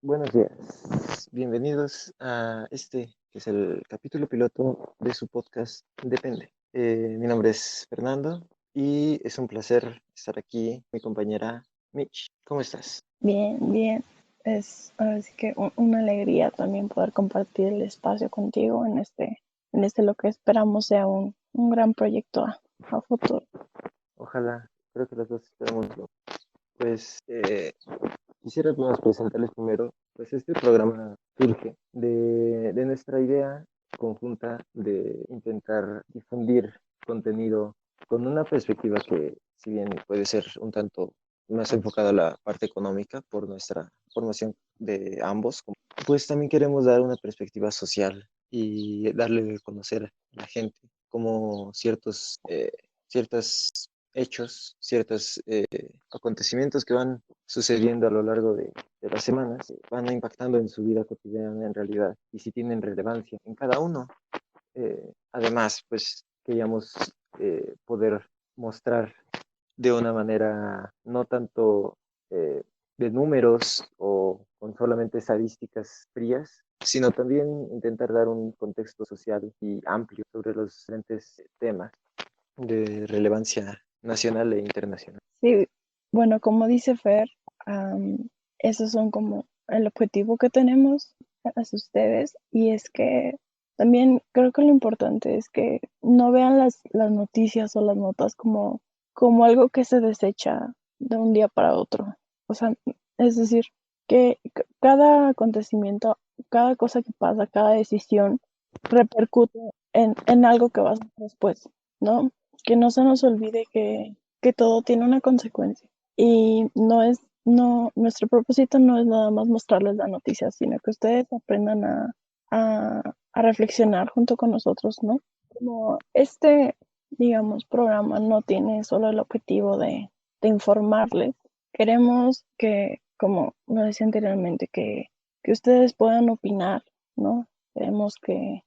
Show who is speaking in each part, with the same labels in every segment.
Speaker 1: Buenos días, bienvenidos a este que es el capítulo piloto de su podcast Depende. Mi nombre es Fernando y es un placer estar aquí, mi compañera Mitch. ¿Cómo estás?
Speaker 2: Bien, bien. Es ahora sí que una alegría también poder compartir el espacio contigo en este lo que esperamos sea un gran proyecto a futuro.
Speaker 1: Ojalá, creo que los dos esperamos lo. Pues quisiera pues, presentarles primero, pues este programa surge de nuestra idea conjunta de intentar difundir contenido con una perspectiva que, si bien puede ser un tanto más enfocada a la parte económica por nuestra formación de ambos, pues también queremos dar una perspectiva social y darle a conocer a la gente como ciertos hechos, ciertos acontecimientos que van sucediendo a lo largo de las semanas, van impactando en su vida cotidiana en realidad y si tienen relevancia en cada uno. Además, pues queríamos poder mostrar de una manera no tanto eh, de números o con solamente estadísticas frías, sino también intentar dar un contexto social y amplio sobre los diferentes temas de relevancia nacional e internacional.
Speaker 2: Sí, bueno, como dice Fer, am, esos son como el objetivo que tenemos hacia ustedes y es que también creo que lo importante es que no vean las noticias o las notas como algo que se desecha de un día para otro. O sea, es decir, que cada acontecimiento, cada cosa que pasa, cada decisión repercute en algo que va a ser después, ¿no? Que no se nos olvide que todo tiene una consecuencia. Y nuestro propósito no es nada más mostrarles la noticia, sino que ustedes aprendan a reflexionar junto con nosotros, ¿no? Como digamos, programa no tiene solo el objetivo de informarles, queremos que, como lo decía anteriormente, que ustedes puedan opinar, ¿no? Queremos que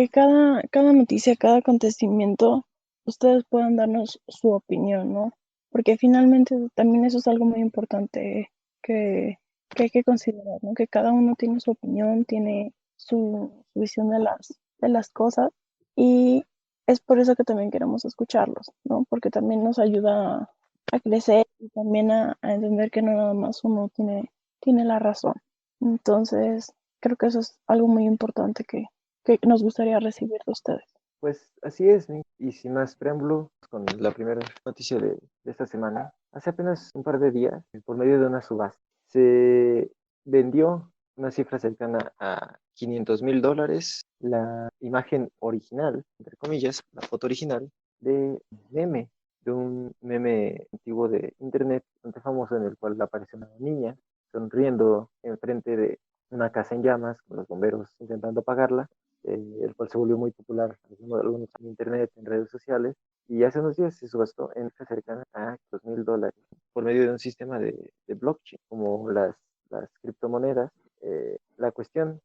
Speaker 2: cada noticia, cada acontecimiento ustedes puedan darnos su opinión, ¿no? Porque finalmente también eso es algo muy importante que, que hay que considerar, ¿no? Que cada uno tiene su opinión, tiene su visión de las cosas y es por eso que también queremos escucharlos, ¿no? Porque también nos ayuda a crecer y también a entender que no nada más uno tiene la razón. Entonces, creo que eso es algo muy importante que nos gustaría recibir de ustedes.
Speaker 1: Pues así es, Nick. Y sin más preámbulo, con la primera noticia de esta semana, hace apenas un par de días, por medio de una subasta, se vendió una cifra cercana a $500,000 la imagen original, entre comillas, la foto original de meme, de un meme antiguo de internet, bastante famoso, en el cual aparece una niña sonriendo enfrente de una casa en llamas, con los bomberos intentando apagarla, el cual se volvió muy popular algunos en internet, en redes sociales, y hace unos días se subastó en cercana a $2,000 por medio de un sistema de blockchain, como las criptomonedas. La cuestión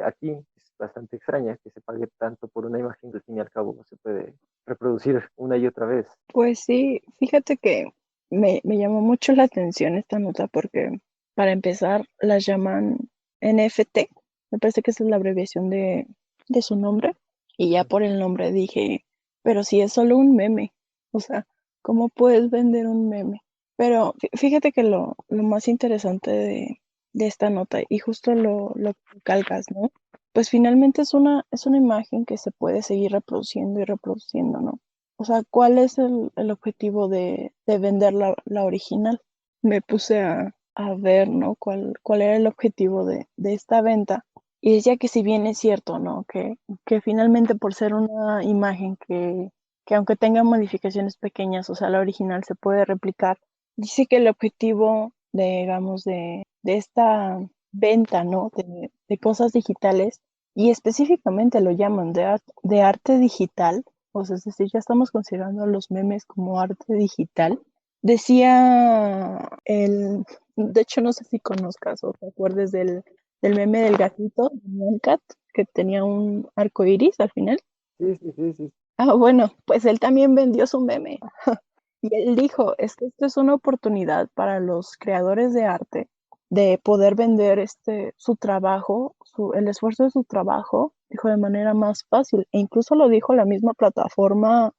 Speaker 1: aquí es bastante extraña, que se pague tanto por una imagen que al fin y al cabo no se puede reproducir una y otra vez.
Speaker 2: Pues sí, fíjate que me llamó mucho la atención esta nota porque para empezar las llaman NFT, me parece que esa es la abreviación de su nombre, y ya por el nombre dije, pero si es solo un meme, o sea, ¿cómo puedes vender un meme? Pero fíjate que lo más interesante de esta nota, y justo lo calcas, ¿no? Pues finalmente es una imagen que se puede seguir reproduciendo y reproduciendo, ¿no? O sea, ¿cuál es el objetivo de vender la original? Me puse a ver, ¿no? ¿Cuál era el objetivo de esta venta? Y decía que si bien es cierto, ¿no? Que finalmente por ser una imagen que aunque tenga modificaciones pequeñas, o sea, la original se puede replicar, dice que el objetivo, digamos, de esta venta, ¿no? De cosas digitales, y específicamente lo llaman de arte digital, o sea, es decir, ya estamos considerando a los memes como arte digital. Decía de hecho, no sé si conozcas o te acuerdes del meme del gatito, de Nyan Cat, que tenía un arco iris al final.
Speaker 1: Sí, sí, sí, sí.
Speaker 2: Ah, bueno, pues él también vendió su meme. Y él dijo, es que esto es una oportunidad para los creadores de arte, de poder vender su trabajo, el esfuerzo de su trabajo, dijo de manera más fácil. E incluso lo dijo la misma plataforma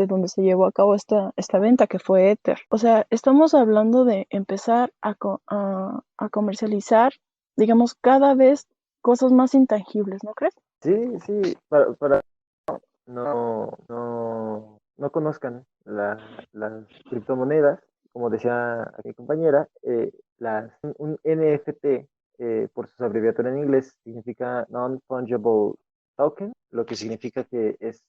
Speaker 2: donde se llevó a cabo esta venta, que fue Ether. O sea, estamos hablando de empezar a comercializar, digamos, cada vez cosas más intangibles, ¿no crees?
Speaker 1: Sí, sí, no conozcan las criptomonedas, como decía mi compañera, un NFT, por sus abreviaturas en inglés, significa Non-Fungible Token, lo que significa que es,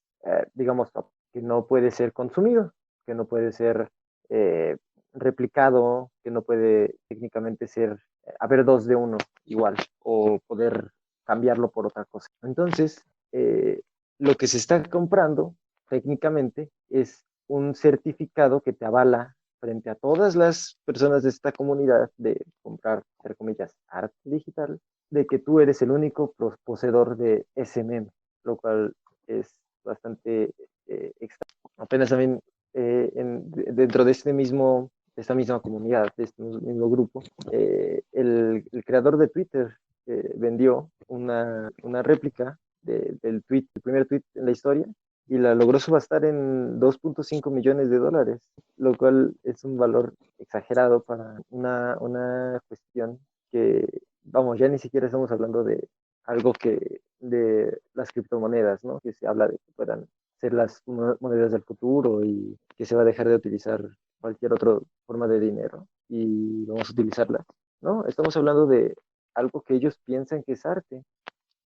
Speaker 1: digamos, que no puede ser consumido, que no puede ser eh, replicado, que no puede técnicamente ser, haber dos de uno igual, o poder cambiarlo por otra cosa. Entonces, eh, lo que se está comprando técnicamente es un certificado que te avala frente a todas las personas de esta comunidad de comprar, entre comillas, arte digital, de que tú eres el único poseedor de ese meme, lo cual es bastante extraño. Apenas también dentro de esta misma comunidad, de este mismo grupo, el creador de Twitter vendió una réplica del tweet, el primer tweet en la historia, y la logró subastar en 2.5 millones de dólares, lo cual es un valor exagerado para una cuestión que, vamos, ya ni siquiera estamos hablando de algo de las criptomonedas, ¿no? Que se habla de que puedan ser las monedas del futuro y que se va a dejar de utilizar cualquier otra forma de dinero y vamos a utilizarla, ¿no? Estamos hablando de algo que ellos piensan que es arte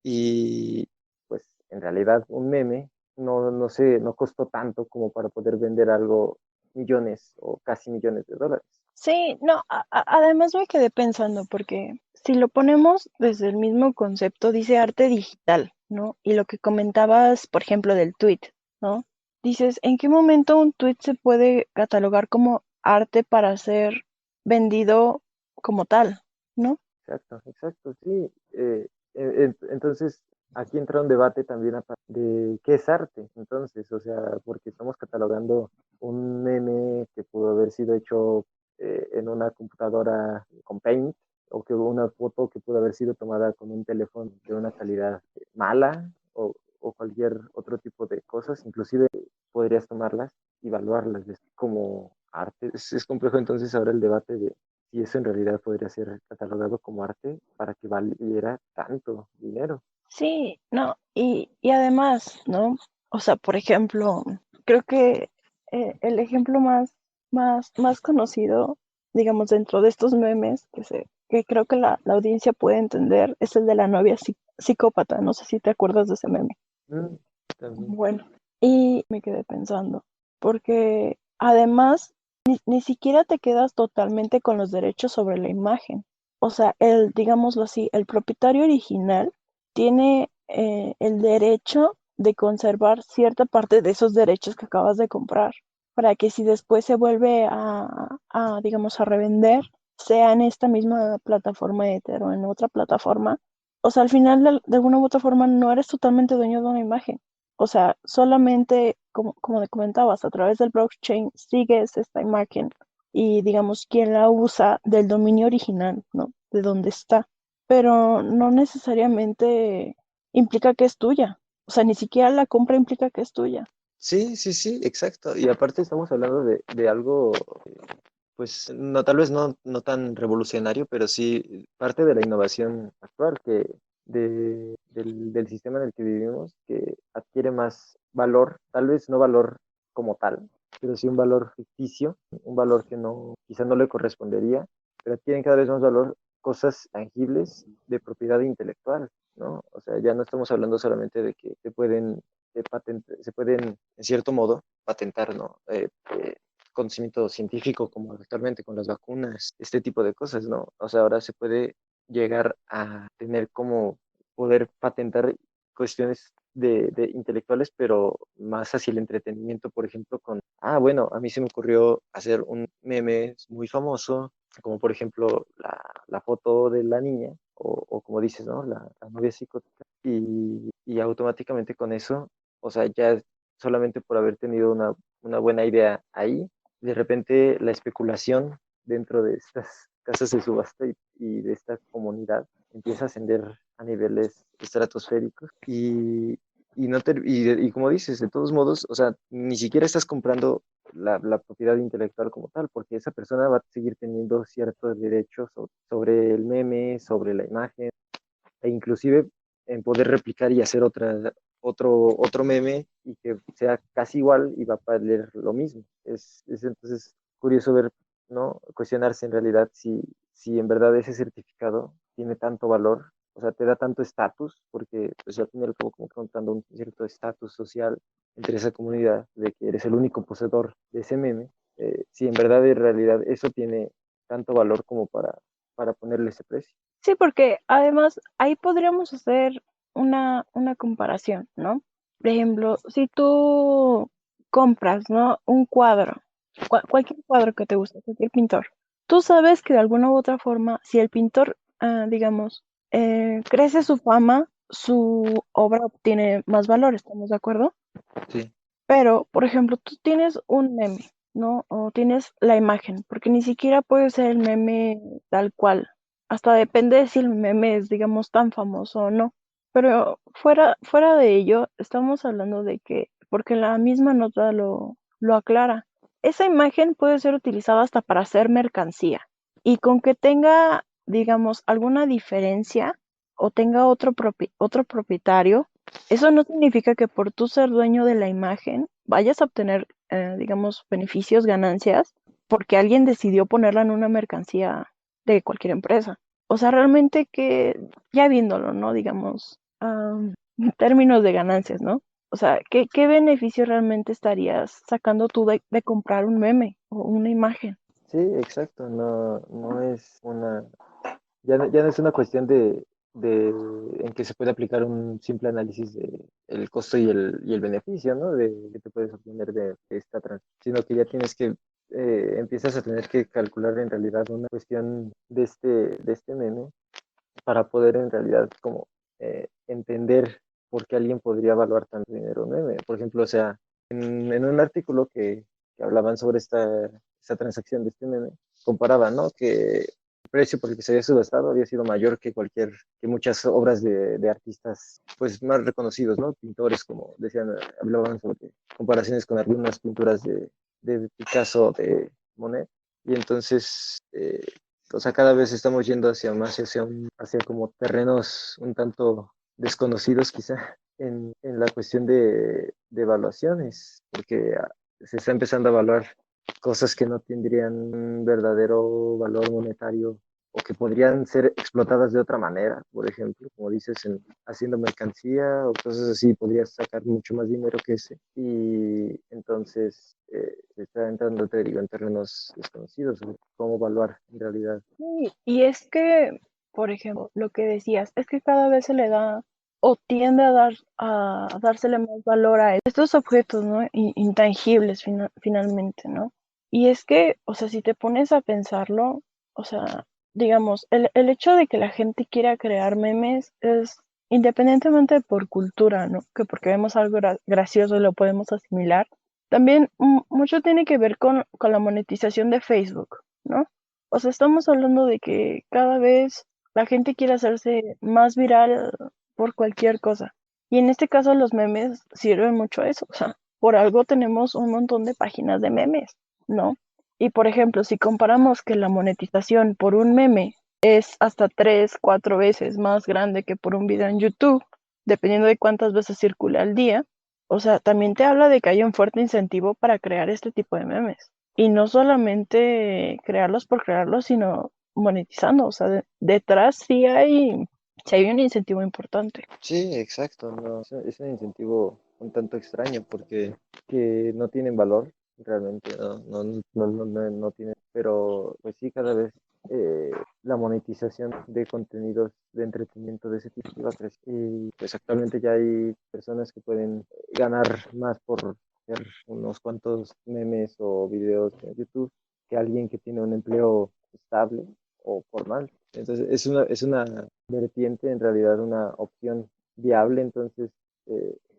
Speaker 1: y pues en realidad un meme no costó tanto como para poder vender algo millones o casi millones de dólares.
Speaker 2: Sí, no, además me quedé pensando, porque si lo ponemos desde el mismo concepto, dice arte digital, ¿no? Y lo que comentabas, por ejemplo, del tweet, ¿no? Dices, ¿en qué momento un tweet se puede catalogar como arte para ser vendido como tal, ¿no?
Speaker 1: Exacto, exacto, sí. Entonces, aquí entra un debate también de qué es arte, entonces, o sea, porque estamos catalogando un meme que pudo haber sido hecho en una computadora con Paint, o que una foto que pudo haber sido tomada con un teléfono de una calidad mala, o cualquier otro tipo de cosas, inclusive podrías tomarlas y evaluarlas como arte. Es complejo entonces ahora el debate de y eso en realidad podría ser catalogado como arte para que valiera tanto dinero.
Speaker 2: Sí, no, y además, ¿no? O sea, por ejemplo, creo que el ejemplo más conocido, digamos, dentro de estos memes que creo que la audiencia puede entender, es el de la novia psicópata. No sé si te acuerdas de ese meme.
Speaker 1: Mm, también.
Speaker 2: Bueno, y me quedé pensando, porque además ni siquiera te quedas totalmente con los derechos sobre la imagen. O sea, digámoslo así, el propietario original tiene el derecho de conservar cierta parte de esos derechos que acabas de comprar, para que si después se vuelve digamos, a revender, sea en esta misma plataforma Ether o en otra plataforma. O sea, al final, de alguna u otra forma, no eres totalmente dueño de una imagen. O sea, solamente, como te comentabas, a través del blockchain sigues esta imagen y, digamos, quien la usa del dominio original, ¿no? De dónde está. Pero no necesariamente implica que es tuya. O sea, ni siquiera la compra implica que es tuya.
Speaker 1: Sí, sí, sí, exacto. Y aparte estamos hablando de algo, pues, no, tal vez no tan revolucionario, pero sí parte de la innovación actual del sistema en el que vivimos, que adquiere más valor, tal vez no valor como tal, pero sí un valor ficticio, un valor que quizá no le correspondería, pero adquieren cada vez más valor cosas tangibles de propiedad intelectual, ¿no? O sea, ya no estamos hablando solamente de que se pueden, en cierto modo, patentar, ¿no? Conocimiento científico como actualmente con las vacunas, este tipo de cosas, ¿no? O sea, ahora se puede llegar a tener como poder patentar cuestiones de intelectuales, pero más hacia el entretenimiento, por ejemplo, bueno, a mí se me ocurrió hacer un meme muy famoso, como por ejemplo la foto de la niña, o como dices, ¿no? La novia psicótica, y automáticamente con eso, o sea, ya solamente por haber tenido una buena idea ahí, de repente la especulación dentro de estas casas de subasta y de esta comunidad empieza a ascender a niveles estratosféricos y como dices, de todos modos, o sea, ni siquiera estás comprando la propiedad intelectual como tal, porque esa persona va a seguir teniendo ciertos derechos sobre el meme, sobre la imagen, e inclusive en poder replicar y hacer otro meme y que sea casi igual y va a valer lo mismo. Es entonces curioso ver, ¿no? Cuestionarse en realidad si en verdad ese certificado tiene tanto valor, o sea, te da tanto estatus, porque pues al final como contando un cierto estatus social entre esa comunidad de que eres el único poseedor de ese meme, si en verdad en realidad eso tiene tanto valor como para ponerle ese precio.
Speaker 2: Sí, porque además ahí podríamos hacer una comparación, ¿no? Por ejemplo, si tú compras, ¿no? Un cuadro, cualquier cuadro que te guste, cualquier pintor, tú sabes que de alguna u otra forma, si el pintor, digamos, crece su fama, su obra obtiene más valor, ¿estamos de acuerdo?
Speaker 1: Sí,
Speaker 2: Pero, por ejemplo, tú tienes un meme, ¿no? O tienes la imagen, porque ni siquiera puede ser el meme tal cual. Hasta depende de si el meme es, digamos, tan famoso o no. Pero fuera de ello, estamos hablando de que, porque la misma nota lo aclara, esa imagen puede ser utilizada hasta para hacer mercancía. Y con que tenga, digamos, alguna diferencia o tenga otro propietario, eso no significa que por tú ser dueño de la imagen vayas a obtener, digamos, beneficios, ganancias, porque alguien decidió ponerla en una mercancía de cualquier empresa. O sea, realmente que, ya viéndolo, ¿no? Digamos, en términos de ganancias, ¿no? O sea, ¿qué beneficio realmente estarías sacando tú de comprar un meme o una imagen?
Speaker 1: sí, exacto, no es ya no es una cuestión en que se puede aplicar un simple análisis de el costo y el beneficio, ¿no? De que te puedes obtener de esta transacción, sino que ya tienes que, empiezas a tener que calcular en realidad una cuestión de este meme para poder en realidad como entender por qué alguien podría evaluar tanto dinero un meme. Por ejemplo, o sea, en un artículo que hablaban sobre esta transacción de este meme, comparaban, ¿no? Que el precio por el que se había subastado había sido mayor que muchas obras de artistas pues más reconocidos, ¿no? Pintores, como decían, hablaban sobre comparaciones con algunas pinturas de Picasso, de Monet, y entonces, o sea, cada vez estamos yendo hacia más, hacia como terrenos un tanto desconocidos quizá en la cuestión de evaluaciones, porque se está empezando a evaluar cosas que no tendrían un verdadero valor monetario o que podrían ser explotadas de otra manera, por ejemplo, como dices, haciendo mercancía o cosas así, podrías sacar mucho más dinero que ese. Y entonces se está entrando, te digo, en terrenos desconocidos, sobre cómo evaluar en realidad.
Speaker 2: Sí, y es que, por ejemplo, lo que decías, es que cada vez se le da o tiende a dársele más valor a estos objetos, ¿no? Intangibles finalmente, ¿no? Y es que, o sea, si te pones a pensarlo, o sea, digamos, el hecho de que la gente quiera crear memes es independientemente por cultura, ¿no? Que porque vemos algo gracioso y lo podemos asimilar. También mucho tiene que ver con la monetización de Facebook, ¿no? O sea, estamos hablando de que cada vez la gente quiere hacerse más viral por cualquier cosa. Y en este caso los memes sirven mucho a eso. O sea, por algo tenemos un montón de páginas de memes, ¿no? Y por ejemplo, si comparamos que la monetización por un meme es hasta 3, 4 veces más grande que por un video en YouTube, dependiendo de cuántas veces circule al día, o sea, también te habla de que hay un fuerte incentivo para crear este tipo de memes. Y no solamente crearlos por crearlos, sino monetizando. O sea, detrás sí hay un incentivo importante.
Speaker 1: Sí, exacto, no, es un incentivo un tanto extraño porque que no tienen valor realmente, no tienen, pero pues sí, cada vez la monetización de contenidos de entretenimiento de ese tipo va a crecer y pues actualmente ya hay personas que pueden ganar más por hacer unos cuantos memes o videos en YouTube que alguien que tiene un empleo estable o formal. Entonces es una vertiente, en realidad una opción viable, entonces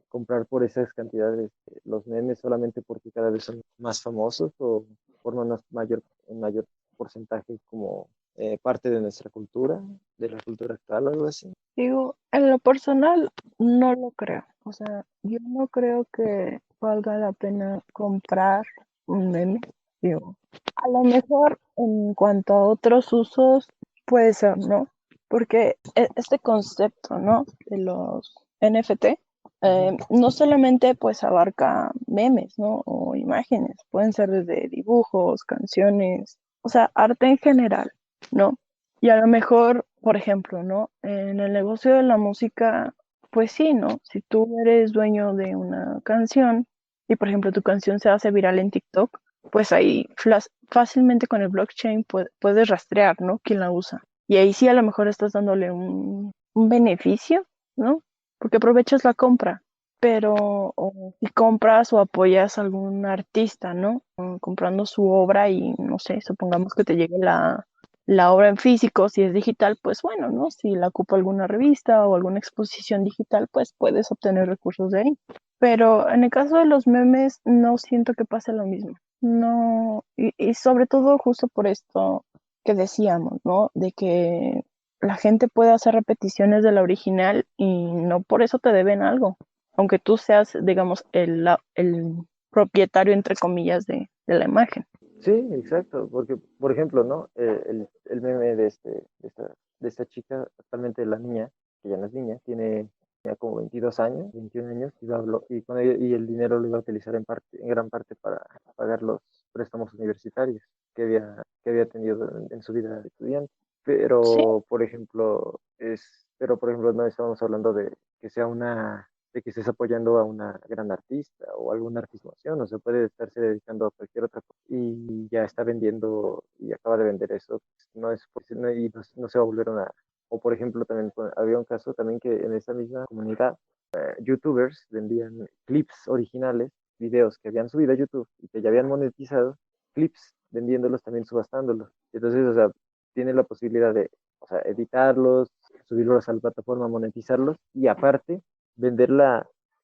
Speaker 1: comprar por esas cantidades los memes solamente porque cada vez son más famosos o forman un mayor porcentaje como parte de nuestra cultura, de la cultura actual o algo así.
Speaker 2: Digo, en lo personal no lo creo. O sea, yo no creo que valga la pena comprar un meme. Digo, a lo mejor en cuanto a otros usos puede ser, ¿no? Porque este concepto, ¿no? De los NFT, no solamente pues abarca memes, ¿no? O imágenes, pueden ser desde dibujos, canciones, o sea, arte en general, ¿no? Y a lo mejor, por ejemplo, ¿no? En el negocio de la música, pues sí, ¿no? Si tú eres dueño de una canción y, por ejemplo, tu canción se hace viral en TikTok, pues ahí fácilmente con el blockchain puedes rastrear, ¿no? Quién la usa. Y ahí sí a lo mejor estás dándole un beneficio, ¿no? Porque aprovechas la compra. Pero o si compras o apoyas a algún artista, ¿no? Comprando su obra y, no sé, supongamos que te llegue la obra en físico, si es digital, pues bueno, ¿no? Si la ocupa alguna revista o alguna exposición digital, pues puedes obtener recursos de ahí. Pero en el caso de los memes, no siento que pase lo mismo. No, y sobre todo justo por esto que decíamos, ¿no? De que la gente puede hacer repeticiones de la original y no por eso te deben algo. Aunque tú seas, digamos, el propietario, entre comillas, de la imagen.
Speaker 1: Sí, exacto, porque, por ejemplo, ¿no? El meme de esta chica, actualmente la niña, que ya no es niña, tiene ya como 22 años, 21 años, y, y el dinero lo iba a utilizar en gran parte para pagar los préstamos universitarios que había tenido en su vida de estudiante.
Speaker 2: Sí,
Speaker 1: Pero, por ejemplo, no estamos hablando de que estés apoyando a una gran artista o alguna artistación, o se puede estarse dedicando a cualquier otra cosa y ya está vendiendo y acaba de vender eso, pues, no es y no se va a volver una. O por ejemplo, también había un caso también que en esa misma comunidad, youtubers vendían clips originales, videos que habían subido a YouTube y que ya habían monetizado, clips, vendiéndolos también subastándolos. Entonces, o sea, tiene la posibilidad de, o sea, editarlos, subirlos a la plataforma, monetizarlos y aparte vender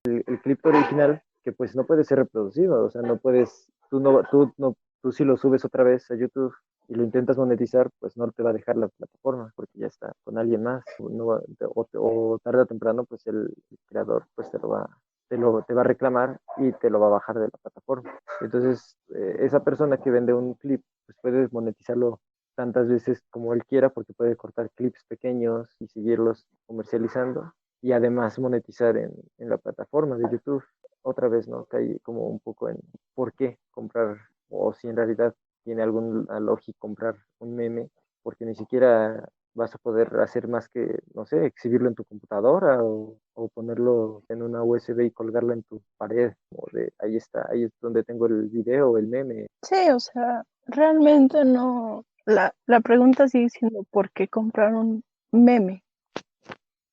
Speaker 1: el clip original que pues no puede ser reproducido, o sea, no puedes, tú si lo subes otra vez a YouTube y lo intentas monetizar, pues no te va a dejar la plataforma porque ya está con alguien más, o tarde o temprano, pues el creador pues te va a reclamar y te lo va a bajar de la plataforma. Entonces, esa persona que vende un clip, pues puede monetizarlo tantas veces como él quiera porque puede cortar clips pequeños y seguirlos comercializando y además monetizar en la plataforma de YouTube. Otra vez, ¿no? Caí como un poco en por qué comprar o si en realidad tiene alguna lógica comprar un meme, porque ni siquiera vas a poder hacer más que, no sé, exhibirlo en tu computadora o ponerlo en una USB y colgarlo en tu pared, o de ahí está, ahí es donde tengo el video o el meme.
Speaker 2: sí, o sea, realmente no. La pregunta sigue siendo ¿por qué comprar un meme?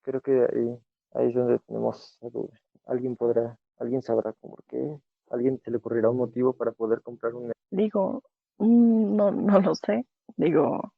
Speaker 1: Creo que ahí es donde tenemos la duda. Alguien sabrá por qué, alguien se le ocurrirá un motivo para poder comprar un.
Speaker 2: Digo, no lo sé. Digo,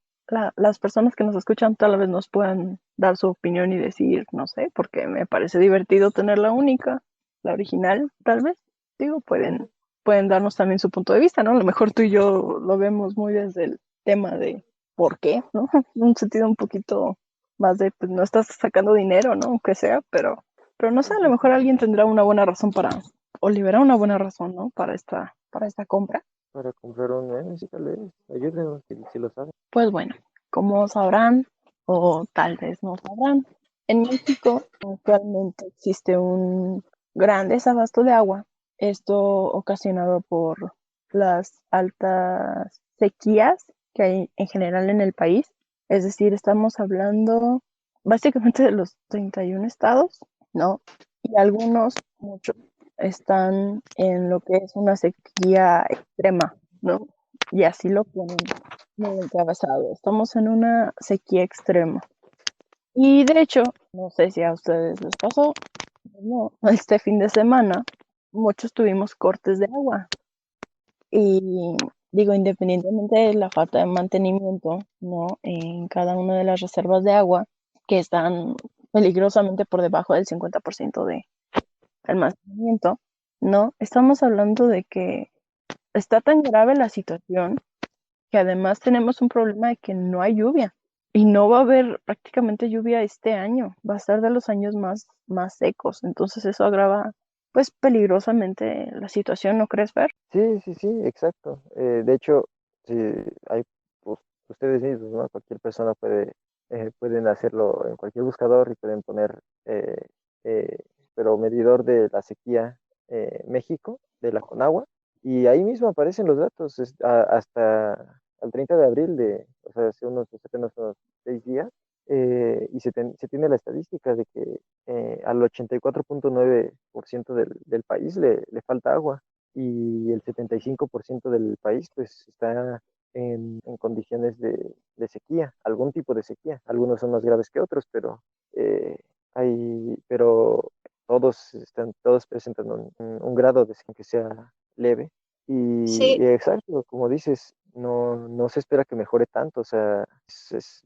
Speaker 2: las personas que nos escuchan tal vez nos puedan dar su opinión y decir, no sé, porque me parece divertido tener la única, la original, tal vez. Digo, pueden darnos también su punto de vista, ¿no? A lo mejor tú y yo lo vemos muy desde el tema de por qué, ¿no? En un sentido un poquito más de, pues no estás sacando dinero, ¿no? Aunque sea, pero no sé, a lo mejor alguien tendrá una buena razón o liberar una buena razón, ¿no? Para esta compra.
Speaker 1: Para comprar un meme, sí, tal vez. Ayúdenos si lo saben.
Speaker 2: Pues bueno, como sabrán, o tal vez no sabrán, en México actualmente existe un gran desabasto de agua, esto ocasionado por las altas sequías que hay en general en el país. Es decir, estamos hablando básicamente de los 31 estados, ¿no? Y algunos, muchos, están en lo que es una sequía extrema, ¿no? Y así lo ponen muy encabezado. Estamos en una sequía extrema. Y de hecho, no sé si a ustedes les pasó, no, este fin de semana muchos tuvimos cortes de agua. Y digo, independientemente de la falta de mantenimiento, ¿no? En cada una de las reservas de agua, que están peligrosamente por debajo del 50% de almacenamiento, ¿no? Estamos hablando de que está tan grave la situación que además tenemos un problema de que no hay lluvia y no va a haber prácticamente lluvia este año, va a ser de los años más secos, entonces eso agrava pues peligrosamente la situación, ¿no crees, Fer?
Speaker 1: Sí, sí, sí, exacto. De hecho, sí, hay, pues, ustedes mismos, ¿no? Cualquier persona pueden hacerlo en cualquier buscador y pueden poner, eh, pero medidor de la sequía México, de la Conagua, y ahí mismo aparecen los datos hasta el 30 de abril o sea, hace apenas unos 6 días, y se tiene la estadística de que al 84,9% del país le falta agua y el 75% del país pues está en condiciones de sequía, algún tipo de sequía. Algunos son más graves que otros, eh, pero todos presentan un grado de sequía que sea leve. Y
Speaker 2: Sí,
Speaker 1: exacto, como dices, no se espera que mejore tanto, o sea,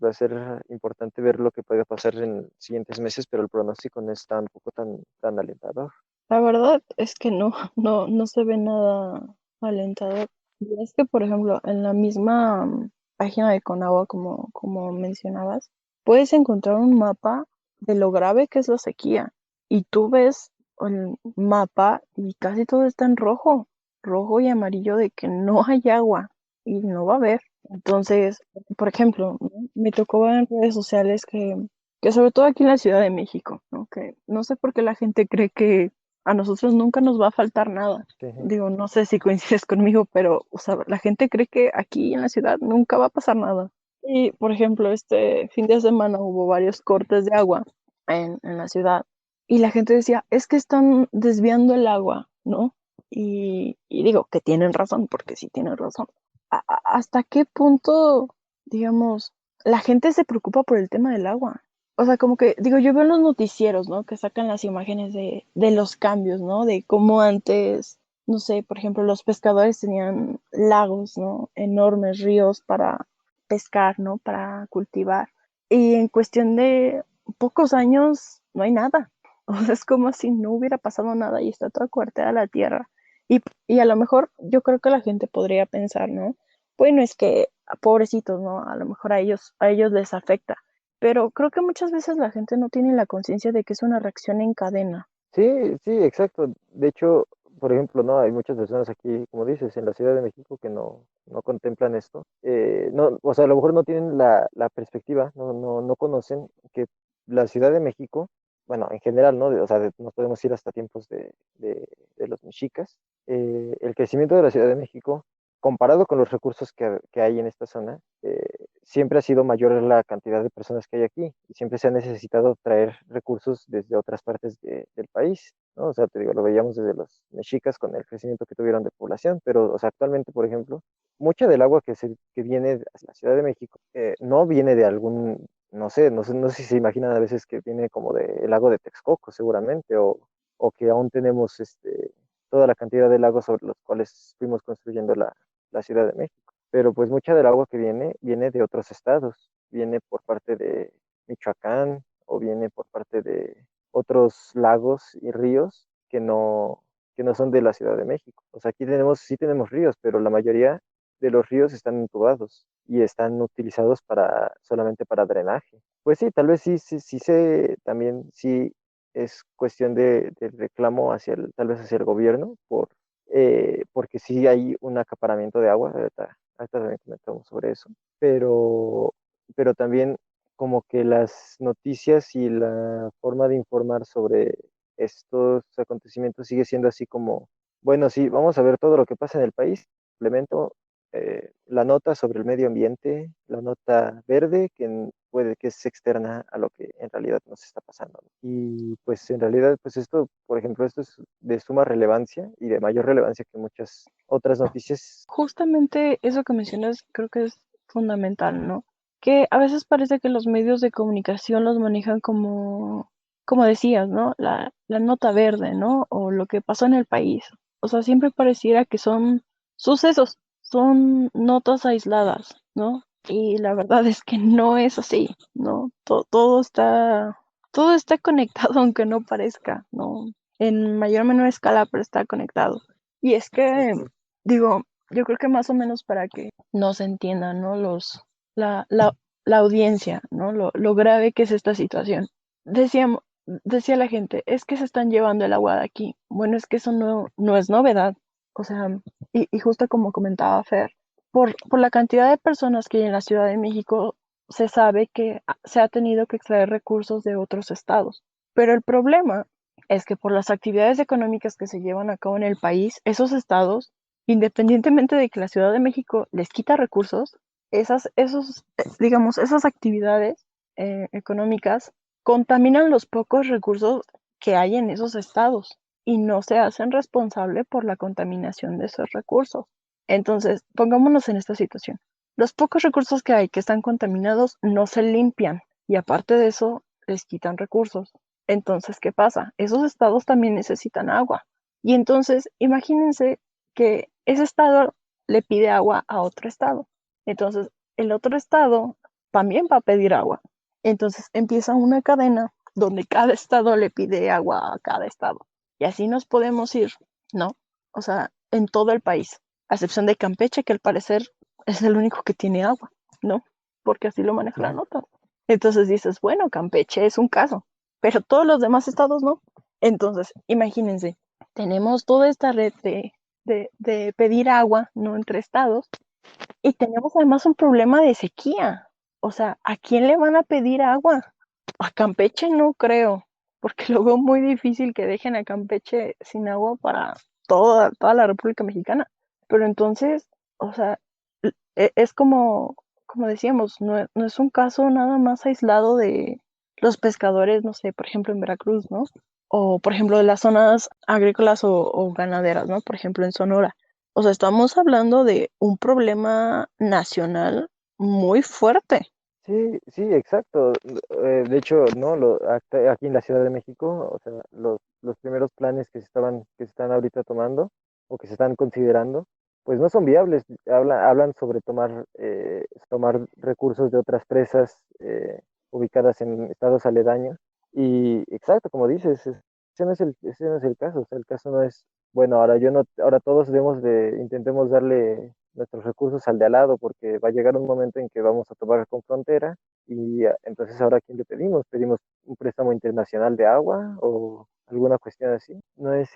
Speaker 1: va a ser importante ver lo que pueda pasar en siguientes meses, pero el pronóstico no es tampoco tan alentador.
Speaker 2: la verdad es que no, no se ve nada alentador. Y es que, por ejemplo, en la misma página de Conagua, como mencionabas, puedes encontrar un mapa de lo grave que es la sequía. Y tú ves el mapa y casi todo está en rojo, rojo y amarillo de que no hay agua y no va a haber. Entonces, por ejemplo, ¿no? Me tocó ver en redes sociales que sobre todo aquí en la Ciudad de México, ¿no? Que no sé por qué la gente cree que a nosotros nunca nos va a faltar nada.
Speaker 1: Sí,
Speaker 2: Digo, no sé si coincides conmigo, pero, o sea, la gente cree que aquí en la ciudad nunca va a pasar nada. Y, por ejemplo, este fin de semana hubo varios cortes de agua en la ciudad y la gente decía, es que están desviando el agua, ¿no? Y digo que tienen razón, porque sí tienen razón. ¿Hasta qué punto, digamos, la gente se preocupa por el tema del agua? O sea, como que, digo, yo veo en los noticieros, ¿no? Que sacan las imágenes de los cambios, ¿no? De cómo antes, no sé, por ejemplo, los pescadores tenían lagos, ¿no? Enormes ríos para pescar, ¿no? Para cultivar. Y en cuestión de pocos años no hay nada. O sea, es como si no hubiera pasado nada y está toda cuarteada la tierra. Y a lo mejor yo creo que la gente podría pensar, ¿no? Bueno, es que pobrecitos, ¿no? A lo mejor a ellos les afecta, pero creo que muchas veces la gente no tiene la conciencia de que es una reacción en cadena.
Speaker 1: sí, sí, exacto. De hecho, por ejemplo, no hay muchas personas aquí, como dices, en la Ciudad de México que no contemplan esto. No, o sea, a lo mejor no tienen la perspectiva, no conocen que la Ciudad de México, bueno, en general, ¿no? O sea, nos podemos ir hasta tiempos de los mexicas. El crecimiento de la Ciudad de México, comparado con los recursos que hay en esta zona, siempre ha sido mayor la cantidad de personas que hay aquí y siempre se ha necesitado traer recursos desde otras partes del país, ¿no? O sea, te digo, lo veíamos desde los mexicas con el crecimiento que tuvieron de población, pero, o sea, actualmente, por ejemplo, mucha del agua que viene hacia la Ciudad de México no viene de no sé si se imaginan a veces que viene como del lago de Texcoco, seguramente, o que aún tenemos toda la cantidad de lagos sobre los cuales fuimos construyendo la Ciudad de México. Pero pues mucha del agua que viene de otros estados, viene por parte de Michoacán o viene por parte de otros lagos y ríos que no son de la Ciudad de México. O sea, aquí sí tenemos ríos, pero la mayoría de los ríos están entubados y están utilizados solamente para drenaje. Pues sí, tal vez también sí es cuestión de reclamo tal vez hacia el gobierno porque sí hay un acaparamiento de agua, ahorita también comentamos sobre eso, pero también como que las noticias y la forma de informar sobre estos acontecimientos sigue siendo así como, bueno, sí, vamos a ver todo lo que pasa en el país, implemento la nota sobre el medio ambiente, la nota verde, puede que es externa a lo que en realidad nos está pasando, ¿no? Y pues en realidad, pues esto, por ejemplo, esto es de suma relevancia y de mayor relevancia que muchas otras noticias.
Speaker 2: Justamente eso que mencionas creo que es fundamental, ¿no? Que a veces parece que los medios de comunicación los manejan como decías, ¿no? La nota verde, ¿no? O lo que pasó en el país. O sea, siempre pareciera que son sucesos, son notas aisladas, ¿no? Y la verdad es que no es así, ¿no? Todo está conectado, aunque no parezca, ¿no? En mayor o menor escala, pero está conectado. Y es que, digo, yo creo que más o menos para que nos entiendan, ¿no? La, la, la audiencia, ¿no? Lo grave que es esta situación. Decíamos, decía la gente, es que se están llevando el agua de aquí. Bueno, es que eso no es novedad. O sea, y justo como comentaba Fer, por la cantidad de personas que hay en la Ciudad de México, se sabe que se ha tenido que extraer recursos de otros estados. Pero el problema es que por las actividades económicas que se llevan a cabo en el país, esos estados, independientemente de que la Ciudad de México les quita recursos, digamos, esas actividades económicas contaminan los pocos recursos que hay en esos estados y no se hacen responsable por la contaminación de esos recursos. Entonces, pongámonos en esta situación. Los pocos recursos que hay que están contaminados no se limpian y aparte de eso les quitan recursos. Entonces, ¿qué pasa? Esos estados también necesitan agua. Y entonces, imagínense que ese estado le pide agua a otro estado. Entonces, el otro estado también va a pedir agua. Entonces, empieza una cadena donde cada estado le pide agua a cada estado. Y así nos podemos ir, ¿no? O sea, en todo el país, a excepción de Campeche, que al parecer es el único que tiene agua, ¿no? Porque así lo maneja la
Speaker 1: Sí,
Speaker 2: nota. Entonces dices, bueno, Campeche es un caso, pero todos los demás estados no. Entonces, imagínense, tenemos toda esta red de pedir agua, ¿no? Entre estados, y tenemos además un problema de sequía. O sea, ¿a quién le van a pedir agua? A Campeche no creo, porque lo veo muy difícil que dejen a Campeche sin agua para toda la República Mexicana. Pero entonces, o sea, es como decíamos, no es un caso nada más aislado de los pescadores, no sé, por ejemplo en Veracruz, ¿no? O por ejemplo de las zonas agrícolas o ganaderas, ¿no? Por ejemplo en Sonora. O sea, estamos hablando de un problema nacional muy fuerte.
Speaker 1: sí, sí, exacto. De hecho, no, aquí en la Ciudad de México, o sea, los primeros planes que se están ahorita tomando o que se están considerando, pues no son viables. Hablan sobre tomar recursos de otras presas ubicadas en estados aledaños. Y exacto, como dices, ese no es el caso. O sea, el caso no es, bueno, ahora todos intentemos darle nuestros recursos al de al lado, porque va a llegar un momento en que vamos a tomar con frontera y entonces ahora ¿a quién le pedimos? ¿Pedimos un préstamo internacional de agua o alguna cuestión así? No es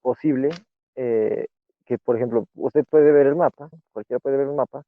Speaker 1: posible eh, que, por ejemplo, usted puede ver el mapa, cualquiera puede ver el mapa,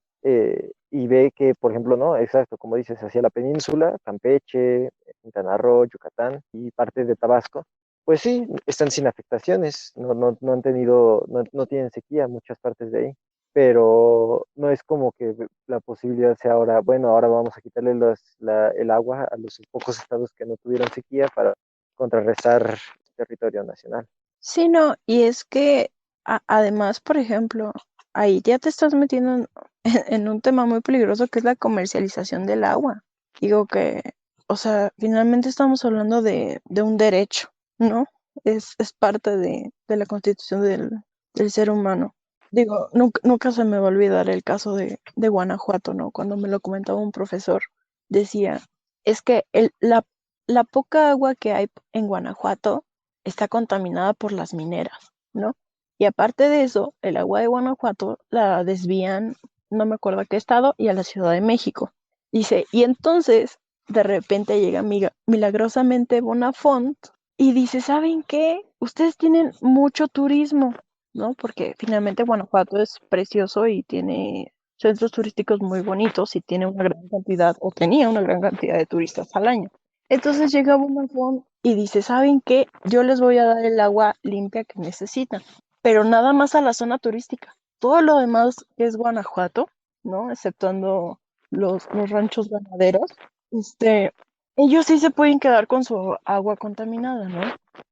Speaker 1: y ve que, por ejemplo, no, exacto, como dices, hacia la península, Campeche, Quintana Roo, Yucatán y parte de Tabasco, pues sí, están sin afectaciones, no han tenido, no tienen sequía muchas partes de ahí, pero no es como que la posibilidad sea ahora, bueno, ahora vamos a quitarle el agua a los pocos estados que no tuvieron sequía para contrarrestar territorio nacional.
Speaker 2: Sí, no, y es que además, por ejemplo, ahí ya te estás metiendo en un tema muy peligroso que es la comercialización del agua. Digo que, o sea, finalmente estamos hablando de un derecho, ¿no? Es parte de la constitución del ser humano. Digo, nunca se me va a olvidar el caso de Guanajuato, ¿no? Cuando me lo comentaba un profesor, decía, es que la poca agua que hay en Guanajuato está contaminada por las mineras, ¿no? Y aparte de eso, el agua de Guanajuato la desvían, no me acuerdo a qué estado, y a la Ciudad de México. Dice, y entonces de repente llega milagrosamente Bonafont y dice, ¿saben qué? Ustedes tienen mucho turismo, ¿no? Porque finalmente Guanajuato es precioso y tiene centros turísticos muy bonitos y tiene una gran cantidad, o tenía una gran cantidad de turistas al año. Entonces llega Bonafont y dice, ¿saben qué? Yo les voy a dar el agua limpia que necesitan, pero nada más a la zona turística. Todo lo demás que es Guanajuato, ¿no? Exceptuando los ranchos ganaderos, este, ellos sí se pueden quedar con su agua contaminada, ¿no?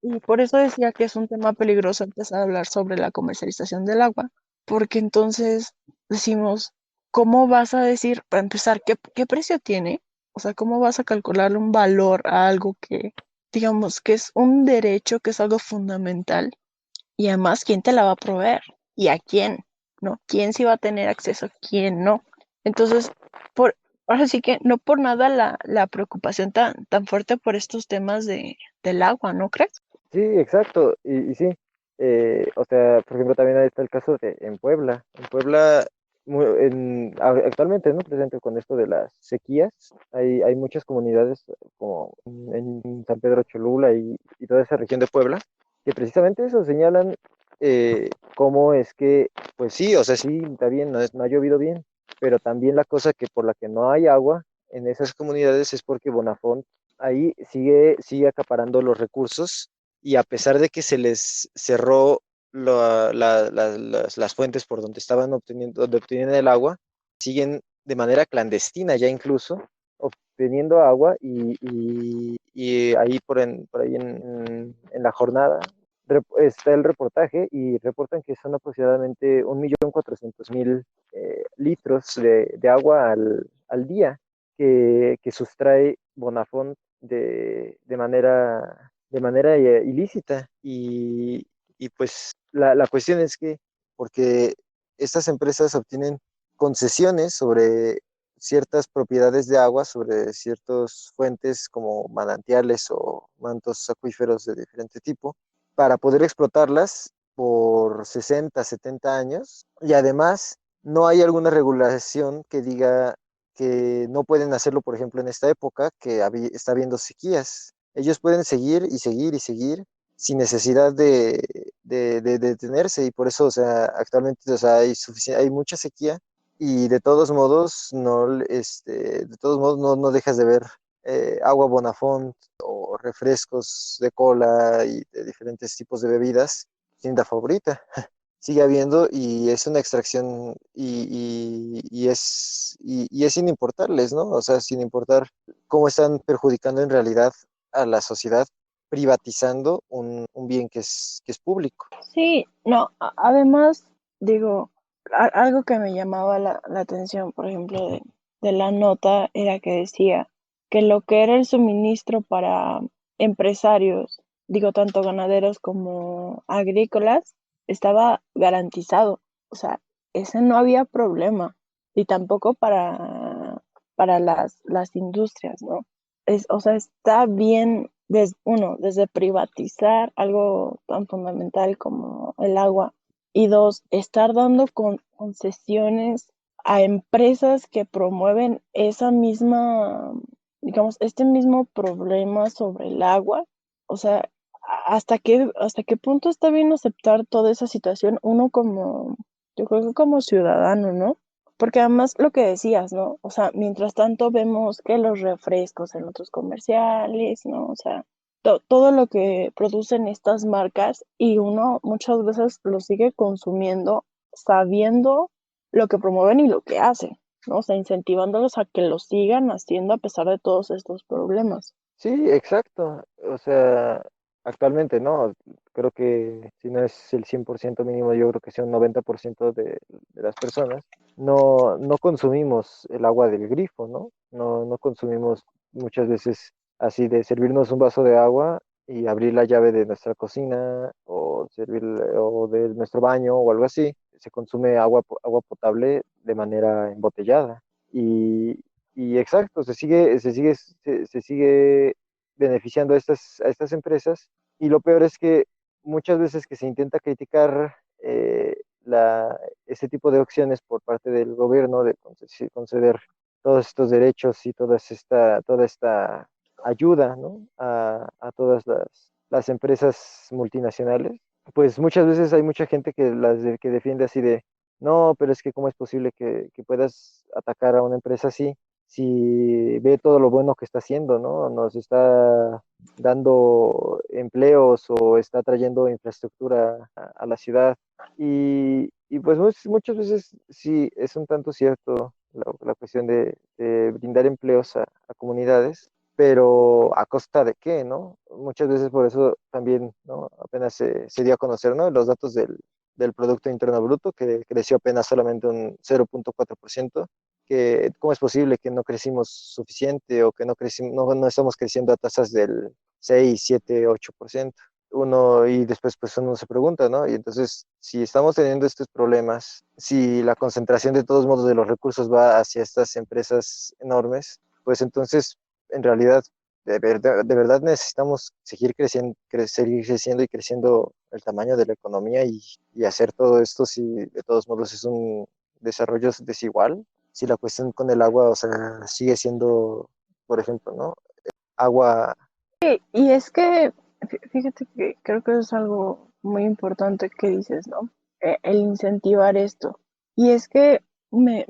Speaker 2: Y por eso decía que es un tema peligroso empezar a hablar sobre la comercialización del agua, porque entonces decimos, ¿cómo vas a decir, para empezar, qué precio tiene? O sea, ¿cómo vas a calcularle un valor a algo que, digamos, que es un derecho, que es algo fundamental? Y además, ¿quién te la va a proveer? ¿Y a quién? ¿No? ¿Quién sí va a tener acceso? ¿Quién no? Entonces, por, ahora sí que no por nada la preocupación tan fuerte por estos temas del agua, ¿no crees?
Speaker 1: Sí, exacto, y sí. O sea, por ejemplo, también ahí está el caso de en Puebla. En Puebla, actualmente, ¿no? Presente con esto de las sequías, hay muchas comunidades como en San Pedro Cholula y toda esa región de Puebla, que precisamente eso señalan cómo es que, pues sí, o sea, sí, está bien, no ha llovido bien, pero también la cosa que por la que no hay agua en esas comunidades es porque Bonafont ahí sigue acaparando los recursos y a pesar de que se les cerró las fuentes por donde estaban donde obtenían el agua, siguen de manera clandestina ya incluso obteniendo agua y ahí por ahí en la jornada está el reportaje y reportan que son aproximadamente 1.400.000 litros de agua al día que sustrae Bonafont de manera ilícita. Y pues la cuestión es que, porque estas empresas obtienen concesiones sobre ciertas propiedades de agua, sobre ciertas fuentes como manantiales o mantos acuíferos de diferente tipo, para poder explotarlas por 60, 70 años. Y además, no hay alguna regulación que diga que no pueden hacerlo, por ejemplo, en esta época que está habiendo sequías. Ellos pueden seguir y seguir y seguir sin necesidad de detenerse y por eso, o sea, actualmente, o sea, hay mucha sequía y de todos modos no dejas de ver agua Bonafont o refrescos de cola y de diferentes tipos de bebidas, tienda favorita sigue habiendo y es una extracción y es sin importarles, ¿no? O sea, sin importar cómo están perjudicando en realidad a la sociedad, privatizando un bien que es público.
Speaker 2: Sí, no, además, digo, algo que me llamaba la atención, por ejemplo, de la nota era que decía que lo que era el suministro para empresarios, digo, tanto ganaderos como agrícolas, estaba garantizado. O sea, ese no había problema. Y tampoco para las industrias, ¿no? O sea, está bien, desde privatizar algo tan fundamental como el agua, y dos, estar dando concesiones a empresas que promueven esa misma, digamos, este mismo problema sobre el agua. O sea, ¿hasta qué punto está bien aceptar toda esa situación uno como, yo creo que como ciudadano, ¿no? Porque además lo que decías, ¿no? O sea, mientras tanto vemos que los refrescos en otros comerciales, ¿no? O sea, todo lo que producen estas marcas y uno muchas veces lo sigue consumiendo sabiendo lo que promueven y lo que hacen, ¿no? O sea, incentivándolos a que lo sigan haciendo a pesar de todos estos problemas.
Speaker 1: Sí, exacto. O sea, actualmente, ¿no? Creo que si no es el 100% mínimo, yo creo que sea un 90% de las personas, no consumimos el agua del grifo, ¿no? No consumimos muchas veces así de servirnos un vaso de agua y abrir la llave de nuestra cocina o de nuestro baño o algo así. Se consume agua potable de manera embotellada. Y exacto, se sigue beneficiando a estas empresas. Y lo peor es que muchas veces que se intenta criticar ese tipo de opciones por parte del gobierno de conceder todos estos derechos y toda esta ayuda, ¿no? a todas las empresas multinacionales, pues muchas veces hay mucha gente que defiende así de, no, pero es que cómo es posible que puedas atacar a una empresa así si ve todo lo bueno que está haciendo, ¿no? Nos está dando empleos o está trayendo infraestructura a la ciudad. Y pues muchas veces sí es un tanto cierto la cuestión de brindar empleos a comunidades, pero ¿a costa de qué, no? Muchas veces por eso también, ¿no? Apenas se dio a conocer, ¿no? Los datos del Producto Interno Bruto, que creció apenas solamente un 0,4%, que cómo es posible que no crecimos suficiente o que no estamos creciendo a tasas del 6, 7, 8%. Y después pues uno se pregunta, ¿no? Y entonces, si estamos teniendo estos problemas, si la concentración de todos modos de los recursos va hacia estas empresas enormes, pues entonces, en realidad, de verdad necesitamos seguir creciendo y creciendo el tamaño de la economía y hacer todo esto si de todos modos es un desarrollo desigual, si la cuestión con el agua, o sea, sigue siendo, por ejemplo, ¿no? Agua,
Speaker 2: Y es que, fíjate que creo que es algo muy importante que dices, ¿no? El incentivar esto. Y es que me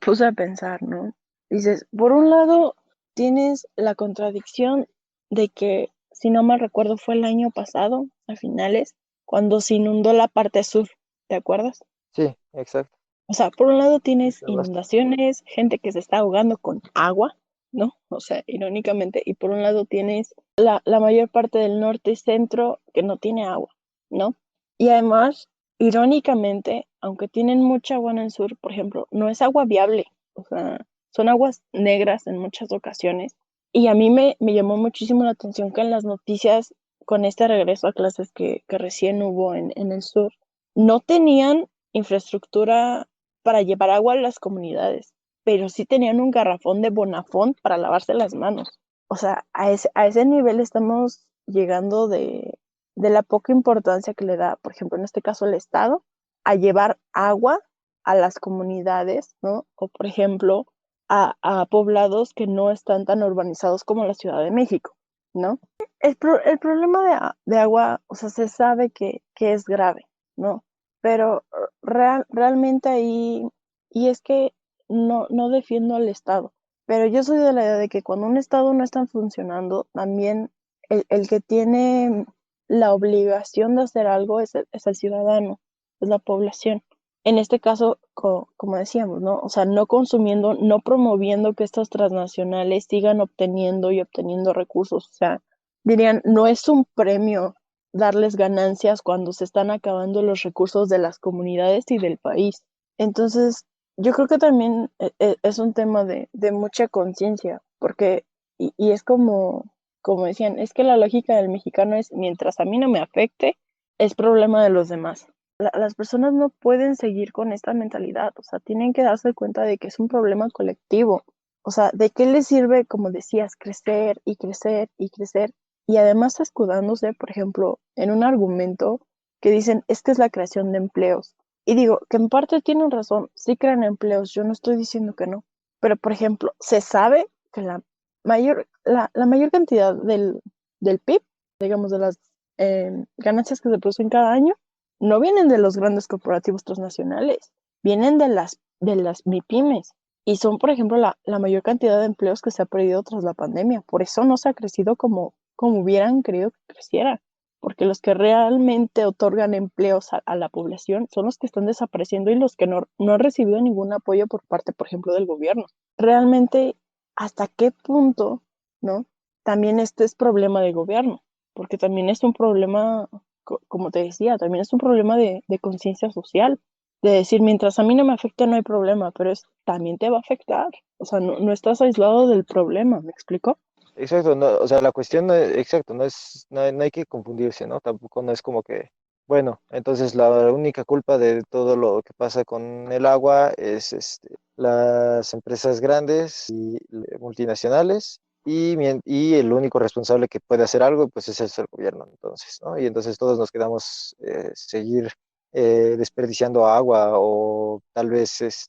Speaker 2: puse a pensar, ¿no? Dices, por un lado, tienes la contradicción de que, si no mal recuerdo, fue el año pasado, a finales, cuando se inundó la parte sur, ¿te acuerdas?
Speaker 1: sí, exacto.
Speaker 2: O sea, por un lado
Speaker 1: Sí,
Speaker 2: tienes
Speaker 1: sí,
Speaker 2: inundaciones, gente que se está ahogando con agua, ¿no? O sea, irónicamente, y por un lado tienes la mayor parte del norte y centro que no tiene agua, ¿no? Y además, irónicamente, aunque tienen mucha agua en el sur, por ejemplo, no es agua viable, o sea, son aguas negras en muchas ocasiones. Y a mí me llamó muchísimo la atención que en las noticias, con este regreso a clases que recién hubo en el sur, no tenían infraestructura para llevar agua a las comunidades, pero sí tenían un garrafón de Bonafont para lavarse las manos. O sea, a ese nivel estamos llegando de la poca importancia que le da, por ejemplo, en este caso el Estado, a llevar agua a las comunidades, ¿no? O, por ejemplo, a poblados que no están tan urbanizados como la Ciudad de México, ¿no? El problema de agua, o sea, se sabe que es grave, ¿no? Pero realmente ahí, y es que no defiendo al Estado, pero yo soy de la idea de que cuando un Estado no está funcionando, también el que tiene la obligación de hacer algo es el ciudadano, es la población. En este caso, como decíamos, ¿no? O sea, no consumiendo, no promoviendo que estas transnacionales sigan obteniendo y obteniendo recursos. O sea, dirían, no es un premio darles ganancias cuando se están acabando los recursos de las comunidades y del país. Entonces, yo creo que también es un tema de mucha conciencia, porque, y es como decían, es que la lógica del mexicano es, mientras a mí no me afecte, es problema de los demás. Las personas no pueden seguir con esta mentalidad, o sea, tienen que darse cuenta de que es un problema colectivo. O sea, ¿de qué les sirve, como decías, crecer y crecer y crecer? Y además escudándose, por ejemplo, en un argumento que dicen, es que es la creación de empleos. Y digo, que en parte tienen razón, sí crean empleos, yo no estoy diciendo que no. Pero, por ejemplo, se sabe que la mayor cantidad del PIB, digamos, de las ganancias que se producen cada año, no vienen de los grandes corporativos transnacionales, vienen de las MIPIMES. Y son, por ejemplo, la mayor cantidad de empleos que se ha perdido tras la pandemia. Por eso no se ha crecido como hubieran querido que creciera. Porque los que realmente otorgan empleos a la población son los que están desapareciendo y los que no han recibido ningún apoyo por parte, por ejemplo, del gobierno. Realmente, ¿hasta qué punto, no? También este es problema de gobierno, porque también es un problema, como te decía, también es un problema de conciencia social, de decir, mientras a mí no me afecta no hay problema, pero también te va a afectar. O sea, no estás aislado del problema, ¿me explico?
Speaker 1: exacto, no, o sea, la cuestión, exacto, no hay que confundirse, ¿no? Tampoco no es como que, bueno, entonces la única culpa de todo lo que pasa con el agua es las empresas grandes y multinacionales y el único responsable que puede hacer algo, pues es el gobierno, entonces, ¿no? Y entonces todos nos quedamos seguir desperdiciando agua o tal vez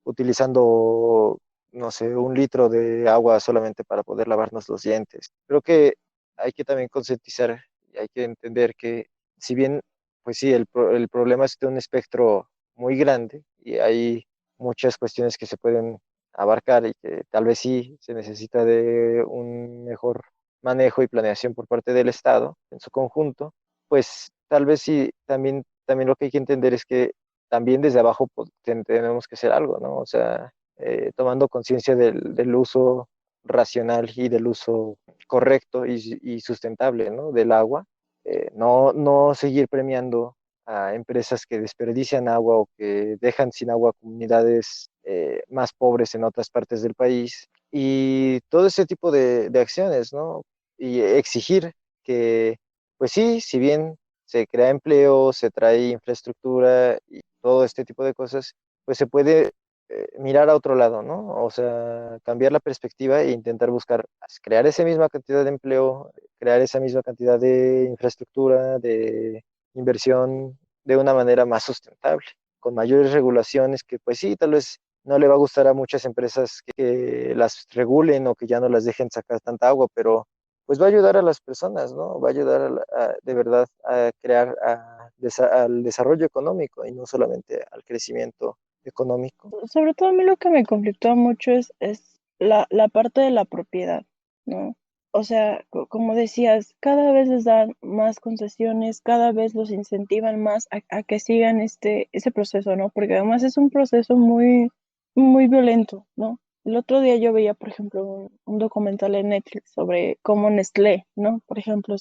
Speaker 1: utilizando no sé, 1 litro de agua solamente para poder lavarnos los dientes. Creo que hay que también concientizar y hay que entender que si bien, pues sí, el problema es de un espectro muy grande y hay muchas cuestiones que se pueden abarcar y que tal vez sí se necesita de un mejor manejo y planeación por parte del Estado en su conjunto, pues tal vez sí, también lo que hay que entender es que también desde abajo pues, tenemos que hacer algo, ¿no? O sea, tomando conciencia del uso racional y del uso correcto y sustentable, ¿no? Del agua. No seguir premiando a empresas que desperdician agua o que dejan sin agua a comunidades más pobres en otras partes del país y todo ese tipo de acciones, ¿no? Y exigir que, pues sí, si bien se crea empleo, se trae infraestructura y todo este tipo de cosas, pues se puede mirar a otro lado, ¿no? O sea, cambiar la perspectiva e intentar buscar crear esa misma cantidad de empleo, crear esa misma cantidad de infraestructura, inversión de una manera más sustentable, con mayores regulaciones que pues sí, tal vez no le va a gustar a muchas empresas que las regulen o que ya no las dejen sacar tanta agua, pero pues va a ayudar a las personas, ¿no? Va a ayudar de verdad a crear al desarrollo económico y no solamente al crecimiento económico.
Speaker 2: Sobre todo a mí lo que me conflictúa mucho es la parte de la propiedad, ¿no? O sea, como decías, cada vez les dan más concesiones, cada vez los incentivan más a que sigan ese proceso, ¿no? Porque además es un proceso muy violento, ¿no? El otro día yo veía, por ejemplo, un documental en Netflix sobre cómo Nestlé, ¿no? Por ejemplo,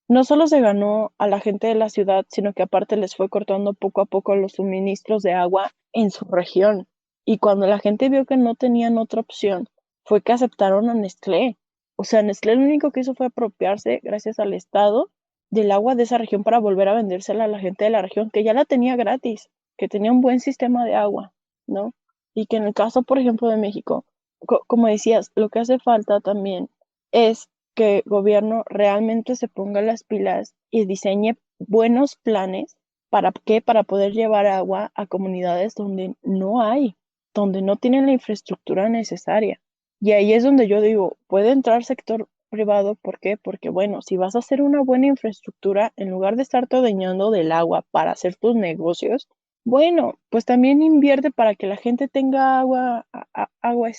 Speaker 2: no solo se ganó a la gente de la ciudad, sino que aparte les fue cortando poco a poco los suministros de agua en su región. Y cuando la gente vio que no tenían otra opción, fue que aceptaron a Nestlé. O sea, Nestlé lo único que hizo fue apropiarse, gracias al Estado, del agua de esa región para volver a vendérsela a la gente de la región, que ya la tenía gratis, que tenía un buen sistema de agua, ¿no? Y que en el caso, por ejemplo, de México, como decías, lo que hace falta también es que el gobierno realmente se ponga las pilas y diseñe buenos planes. ¿Para qué? Para poder llevar agua a comunidades donde no hay, donde no tienen la infraestructura necesaria. Y ahí es donde yo digo, puede entrar sector privado, ¿por qué? Porque bueno, si vas a hacer una buena infraestructura, en lugar de estarte adueñando del agua para hacer tus negocios, bueno, pues también invierte para que la gente tenga agua, agua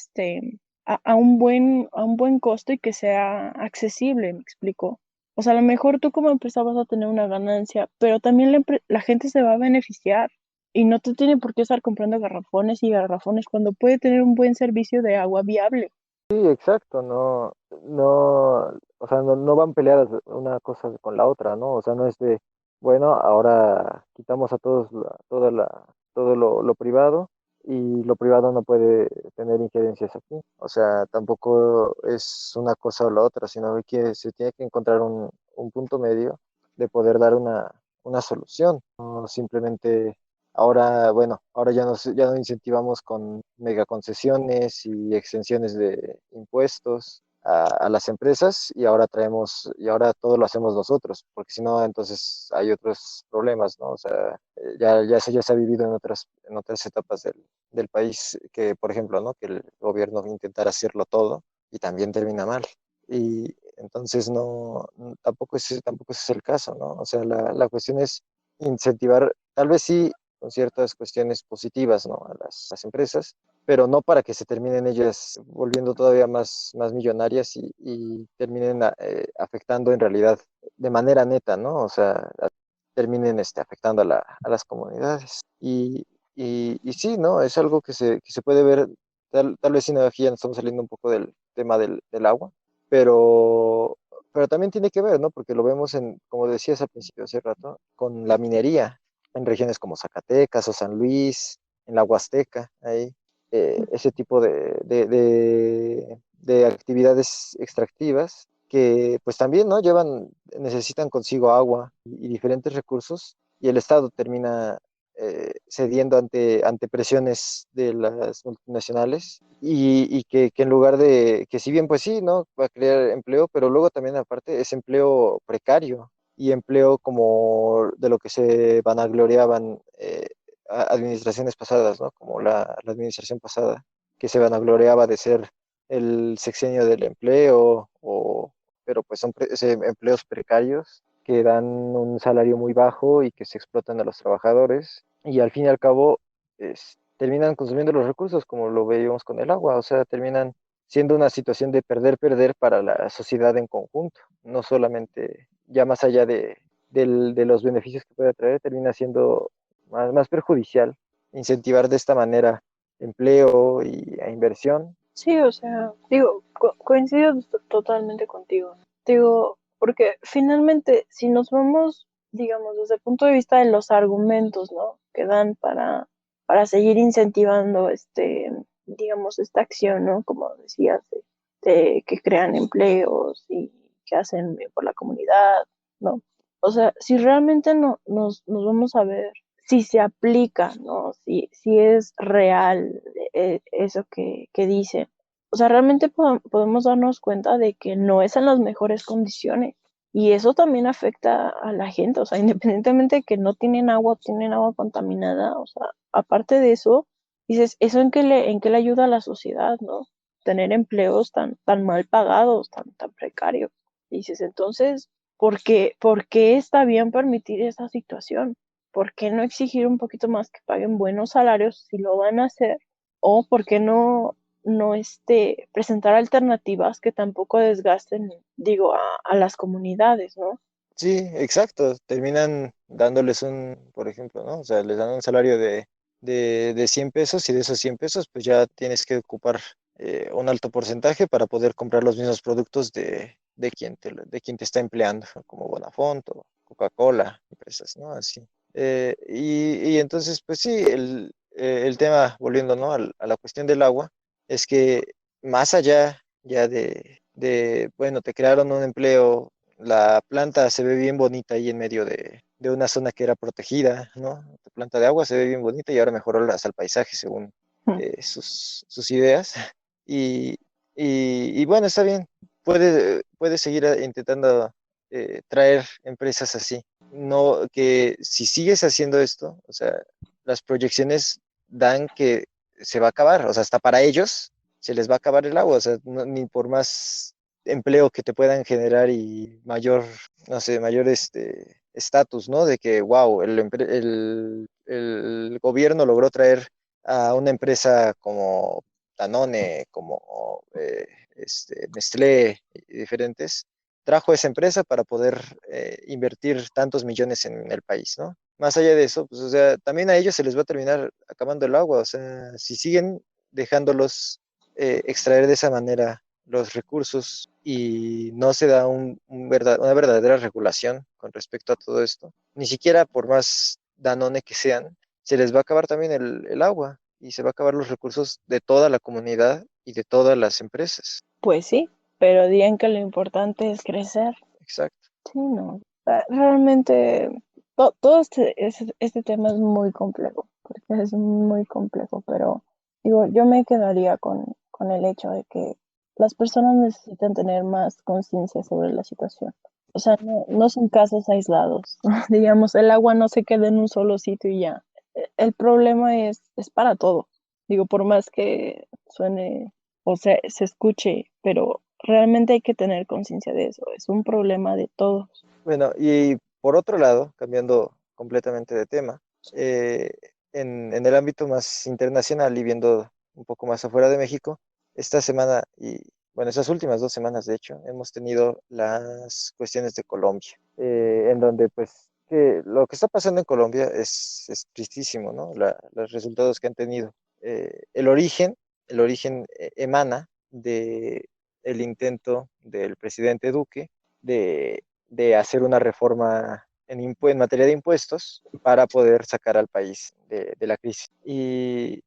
Speaker 2: a un buen costo y que sea accesible, me explico. O sea, a lo mejor tú como empresa vas a tener una ganancia, pero también la gente se va a beneficiar y no te tiene por qué estar comprando garrafones y garrafones cuando puede tener un buen servicio de agua viable.
Speaker 1: Sí, exacto, no, no, o sea, no van peleadas una cosa con la otra, ¿no? O sea, no es de, bueno, ahora quitamos a todos todo lo privado y lo privado no puede tener injerencias aquí. O sea, tampoco es una cosa o la otra, sino que se tiene que encontrar un punto medio de poder dar una solución, no simplemente. Ahora, bueno, ahora ya no incentivamos con megaconcesiones y extensiones de impuestos a las empresas y ahora todo lo hacemos nosotros, porque si no, entonces hay otros problemas, ¿no? O sea, ya eso ya se ha vivido en otras etapas del país, que por ejemplo, ¿no? Que el gobierno intentara hacerlo todo y también termina mal. Y entonces tampoco ese es el caso, ¿no? O sea, la cuestión es incentivar, tal vez sí con ciertas cuestiones positivas, ¿no? A las empresas, pero no para que se terminen ellas volviendo todavía más millonarias y terminen afectando en realidad de manera neta, ¿no? O sea, terminen afectando a las comunidades. Y sí, ¿no? Es algo que se puede ver, tal vez sin aquí ya nos estamos saliendo un poco del tema del agua, pero, pero también tiene que ver, ¿no? Porque lo vemos como decías al principio hace rato, con la minería en regiones como Zacatecas o San Luis, en la Huasteca, ahí, ese tipo de actividades extractivas que pues también, ¿no? Necesitan consigo agua y diferentes recursos y el Estado termina cediendo ante presiones de las multinacionales y que en lugar que si bien pues sí, ¿no? Va a crear empleo, pero luego también aparte es empleo precario y empleo como de lo que se vanagloriaban administraciones pasadas, ¿no? Como la administración pasada, que se vanagloriaba de ser el sexenio del empleo, pero pues son empleos precarios que dan un salario muy bajo y que se explotan a los trabajadores y al fin y al cabo terminan consumiendo los recursos como lo veíamos con el agua, o sea, terminan siendo una situación de perder para la sociedad en conjunto, no solamente ya más allá de los beneficios que puede traer, termina siendo más perjudicial incentivar de esta manera empleo e inversión.
Speaker 2: Sí, o sea, digo, coincido totalmente contigo. Digo, porque finalmente, si nos vamos, digamos, desde el punto de vista de los argumentos, ¿no? Que dan para seguir incentivando digamos, esta acción, ¿no? Como decías, de que crean empleos y que hacen bien por la comunidad, ¿no? O sea, si realmente no, nos vamos a ver si se aplica, ¿no? Si es real eso que dicen. O sea, realmente podemos darnos cuenta de que no es en las mejores condiciones. Y eso también afecta a la gente, o sea, independientemente de que no tienen agua contaminada, o sea, aparte de eso, dices, ¿eso en qué le ayuda a la sociedad, no? Tener empleos tan mal pagados, tan precarios. Dices, entonces, por qué está bien permitir esa situación? ¿Por qué no exigir un poquito más que paguen buenos salarios si lo van a hacer? ¿O por qué no presentar alternativas que tampoco desgasten, digo, a las comunidades, ¿no?
Speaker 1: Sí, exacto. Terminan dándoles por ejemplo, ¿no? O sea, les dan un salario de 100 pesos y de esos 100 pesos, pues ya tienes que ocupar un alto porcentaje para poder comprar los mismos productos de quien te está empleando, como Bonafont o Coca-Cola, empresas, ¿no? Así. Y entonces, pues sí, el tema, volviendo, ¿no? A la cuestión del agua, es que más allá ya bueno, te crearon un empleo, la planta se ve bien bonita ahí en medio de una zona que era protegida, ¿no? La planta de agua se ve bien bonita y ahora mejoró hasta el paisaje según sus ideas. Y, y bueno, está bien, puede seguir intentando traer empresas así. No, que si sigues haciendo esto, o sea, las proyecciones dan que se va a acabar, o sea, hasta para ellos se les va a acabar el agua, o sea, ni por más empleo que te puedan generar y mayor, no sé, mayor estatus, ¿no? De que, wow, el gobierno logró traer a una empresa como Danone, como Nestlé y diferentes, trajo esa empresa para poder invertir tantos millones en el país, ¿no? Más allá de eso, pues, o sea, también a ellos se les va a terminar acabando el agua, o sea, si siguen dejándolos extraer de esa manera los recursos y no se da una verdadera regulación con respecto a todo esto, ni siquiera por más Danone que sean, se les va a acabar también el agua y se va a acabar los recursos de toda la comunidad y de todas las empresas.
Speaker 2: Pues sí, pero digan que lo importante es crecer.
Speaker 1: Exacto.
Speaker 2: Sí, no. Realmente todo este tema es muy complejo, porque es muy complejo, pero digo, yo me quedaría con el hecho de que las personas necesitan tener más conciencia sobre la situación. O sea, no son casos aislados. Digamos, el agua no se queda en un solo sitio y ya. El problema es para todo. Digo, por más que suene o se escuche, pero realmente hay que tener conciencia de eso. Es un problema de todos.
Speaker 1: Bueno, y por otro lado, cambiando completamente de tema, eh, en el ámbito más internacional y viendo un poco más afuera de México, esta semana y bueno, estas últimas 2 semanas, de hecho, hemos tenido las cuestiones de Colombia, en donde pues que lo que está pasando en Colombia es tristísimo, ¿no? Los resultados que han tenido. El origen emana de el intento del presidente Duque de hacer una reforma en materia de impuestos para poder sacar al país de la crisis. Y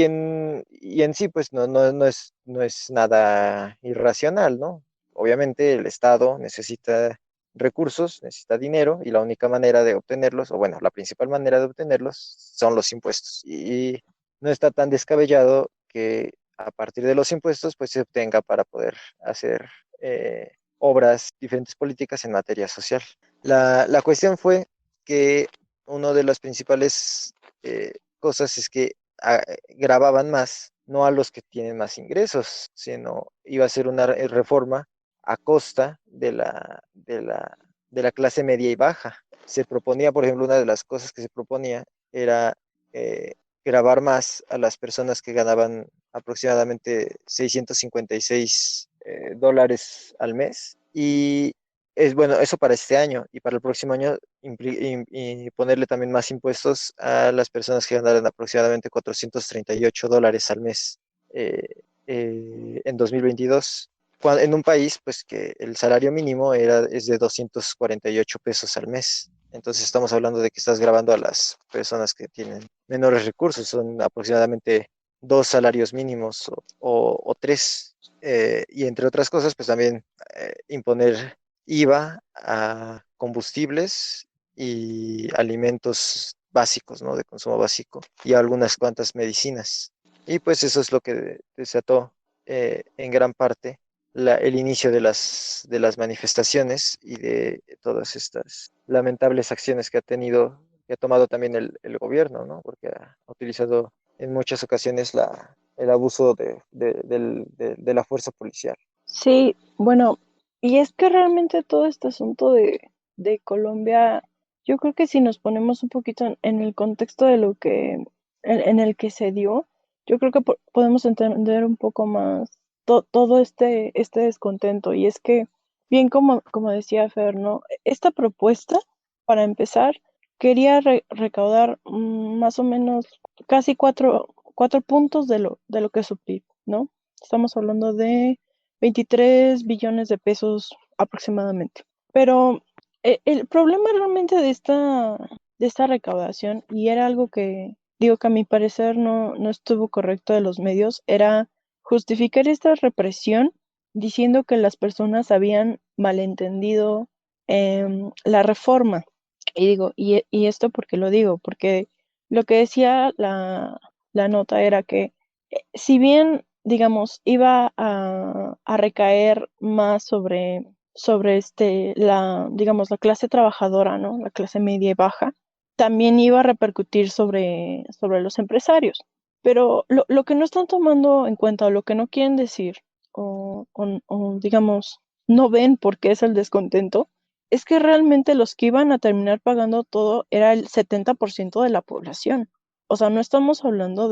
Speaker 1: en sí, pues no es nada irracional, ¿no? Obviamente el Estado necesita recursos, necesita dinero y la única manera de obtenerlos, o bueno, la principal manera de obtenerlos son los impuestos. Y no está tan descabellado que a partir de los impuestos, pues se obtenga para poder hacer obras, diferentes políticas en materia social. La cuestión fue que una de las principales cosas es que grababan más, no a los que tienen más ingresos, sino iba a ser una reforma a costa de la clase media y baja. Se proponía, por ejemplo, una de las cosas que se proponía era eh, grabar más a las personas que ganaban aproximadamente 656 dólares al mes. Y es bueno, eso para este año y para el próximo año y ponerle también más impuestos a las personas que ganaran aproximadamente 438 dólares al mes en 2022. En un país, pues que el salario mínimo es de 248 pesos al mes. Entonces estamos hablando de que estás grabando a las personas que tienen menores recursos, son aproximadamente 2 salarios mínimos o tres. Y entre otras cosas, pues también imponer IVA a combustibles y alimentos básicos, ¿no? De consumo básico y algunas cuantas medicinas. Y pues eso es lo que desató en gran parte el inicio de las manifestaciones y de todas estas lamentables acciones que ha tenido, que ha tomado también el gobierno, ¿no? Porque ha utilizado en muchas ocasiones el abuso de la fuerza policial.
Speaker 2: Sí, bueno, y es que realmente todo este asunto de Colombia, yo creo que si nos ponemos un poquito en el contexto de lo que, en el que se dio, yo creo que podemos entender un poco más todo este descontento. Y es que, bien como decía Fer, ¿no? Esta propuesta, para empezar, quería recaudar más o menos casi cuatro puntos de lo que es su PIB, ¿no? Estamos hablando de 23 billones de pesos aproximadamente. Pero el problema realmente de esta recaudación, y era algo que digo que a mi parecer no estuvo correcto de los medios, era justificar esta represión diciendo que las personas habían malentendido la reforma. Y digo, y esto porque lo digo, porque lo que decía la nota era que si bien, digamos, iba a recaer más sobre digamos, la clase trabajadora, ¿no? La clase media y baja, también iba a repercutir sobre los empresarios. Pero lo que no están tomando en cuenta o lo que no quieren decir o, digamos, no ven por qué es el descontento, es que realmente los que iban a terminar pagando todo era el 70% de la población. O sea, no estamos hablando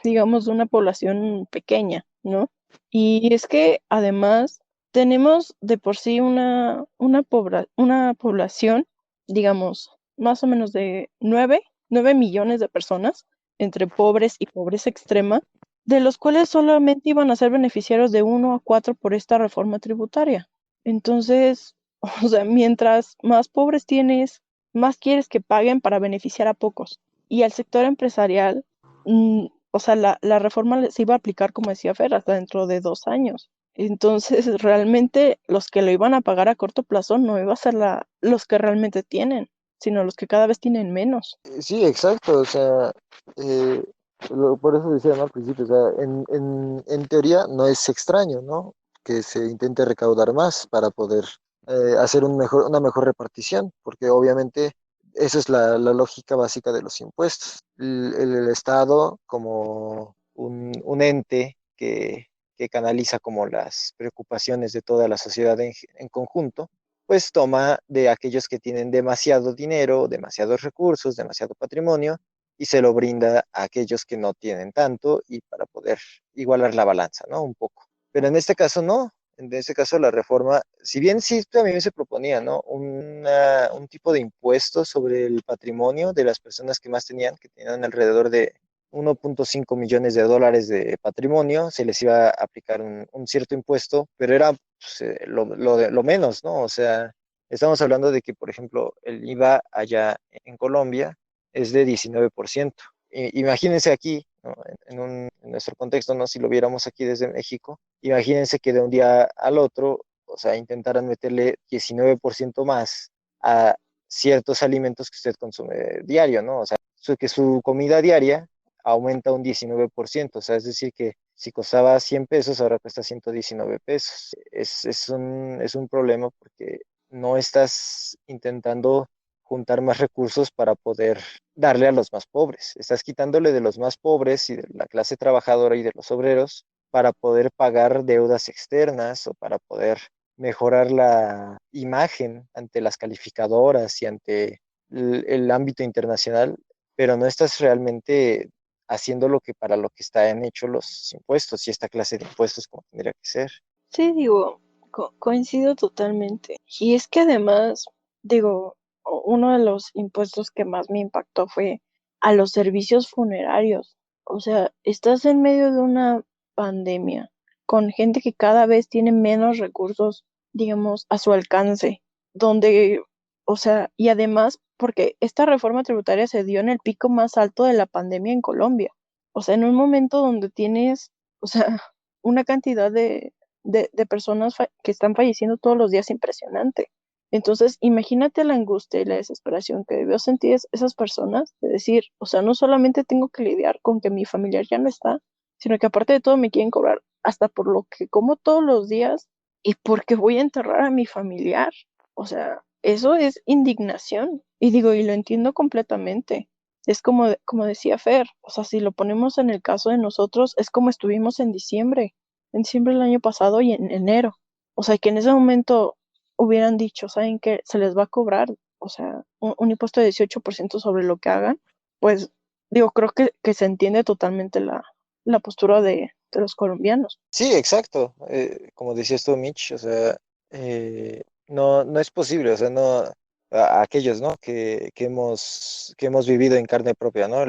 Speaker 2: digamos, de una población pequeña, ¿no? Y es que además tenemos de por sí una población, digamos, más o menos de 9 millones de personas, entre pobres y pobreza extrema, de los cuales solamente iban a ser beneficiarios de 1 a 4 por esta reforma tributaria. Entonces, o sea, mientras más pobres tienes, más quieres que paguen para beneficiar a pocos. Y al sector empresarial, o sea, la reforma se iba a aplicar, como decía Fer, hasta dentro de 2 años. Entonces, realmente los que lo iban a pagar a corto plazo no iba a ser los que realmente tienen, sino los que cada vez tienen menos.
Speaker 1: Sí, exacto, o sea, eh, por eso decía, ¿no? Al principio, o sea, en teoría no es extraño, ¿no? Que se intente recaudar más para poder hacer una mejor repartición, porque obviamente esa es la lógica básica de los impuestos. El Estado como un ente que canaliza como las preocupaciones de toda la sociedad en conjunto, pues toma de aquellos que tienen demasiado dinero, demasiados recursos, demasiado patrimonio, y se lo brinda a aquellos que no tienen tanto y para poder igualar la balanza, ¿no? Un poco. Pero en este caso no. En este caso la reforma, si bien sí también se proponía, ¿no? Un tipo de impuesto sobre el patrimonio de las personas que más tenían, que tenían alrededor de 1.5 millones de dólares de patrimonio, se les iba a aplicar un cierto impuesto, pero era pues, lo menos, ¿no? O sea, estamos hablando de que, por ejemplo, el IVA allá en Colombia es de 19%. Imagínense aquí, ¿no? En nuestro contexto, ¿no? Si lo viéramos aquí desde México, imagínense que de un día al otro, o sea, intentaran meterle 19% más a ciertos alimentos que usted consume diario, ¿no? O sea, que su comida diaria aumenta un 19%, o sea, es decir, que si costaba 100 pesos, ahora cuesta 119 pesos. Es un problema porque no estás intentando juntar más recursos para poder darle a los más pobres. Estás quitándole de los más pobres y de la clase trabajadora y de los obreros para poder pagar deudas externas o para poder mejorar la imagen ante las calificadoras y ante el ámbito internacional, pero no estás realmente haciendo lo que para lo que están hechos los impuestos y esta clase de impuestos como tendría que ser.
Speaker 2: Sí, digo, coincido totalmente. Y es que además, digo, uno de los impuestos que más me impactó fue a los servicios funerarios. O sea, estás en medio de una pandemia con gente que cada vez tiene menos recursos, digamos, a su alcance, donde, o sea, y además, porque esta reforma tributaria se dio en el pico más alto de la pandemia en Colombia. O sea, en un momento donde tienes, o sea, una cantidad de personas que están falleciendo todos los días impresionante. Entonces, imagínate la angustia y la desesperación que debió sentir esas personas de decir, o sea, no solamente tengo que lidiar con que mi familiar ya no está, sino que aparte de todo me quieren cobrar hasta por lo que como todos los días y porque voy a enterrar a mi familiar. O sea, eso es indignación. Y digo, y lo entiendo completamente. Es como decía Fer, o sea, si lo ponemos en el caso de nosotros, es como estuvimos en diciembre del año pasado y en enero. O sea, que en ese momento hubieran dicho, ¿saben qué? Se les va a cobrar, o sea, un impuesto de 18% sobre lo que hagan, pues digo, creo que se entiende totalmente la postura de los colombianos.
Speaker 1: Sí, exacto. Como decías tú, Mitch, o sea, no, no es posible, o sea, no, aquellos, ¿no? Que hemos vivido en carne propia, ¿no?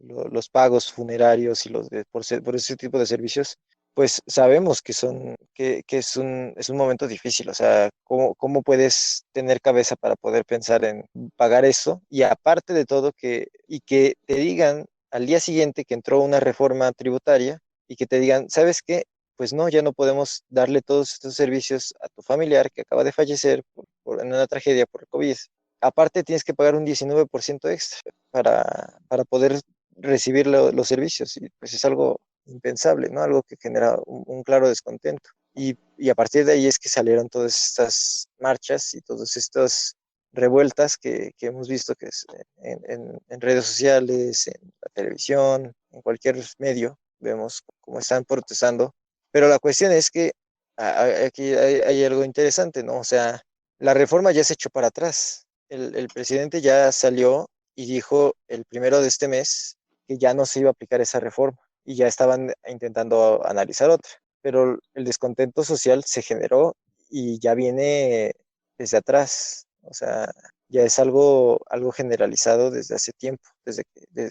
Speaker 1: Los pagos funerarios y por ese tipo de servicios, pues sabemos que es un momento difícil, o sea, ¿cómo puedes tener cabeza para poder pensar en pagar eso? Y aparte de todo, y que te digan al día siguiente que entró una reforma tributaria y que te digan, ¿sabes qué? Pues no, ya no podemos darle todos estos servicios a tu familiar que acaba de fallecer en una tragedia por COVID. Aparte, tienes que pagar un 19% extra para poder recibir los servicios y pues es algo impensable, ¿no? Algo que genera un claro descontento. Y a partir de ahí es que salieron todas estas marchas y todas estas revueltas que hemos visto que es en redes sociales, en la televisión, en cualquier medio, vemos cómo están protestando. Pero la cuestión es que aquí hay algo interesante, ¿no? O sea, la reforma ya se echó para atrás. El presidente ya salió y dijo el primero de este mes que ya no se iba a aplicar esa reforma y ya estaban intentando analizar otra. Pero el descontento social se generó y ya viene desde atrás. O sea, ya es algo generalizado desde hace tiempo,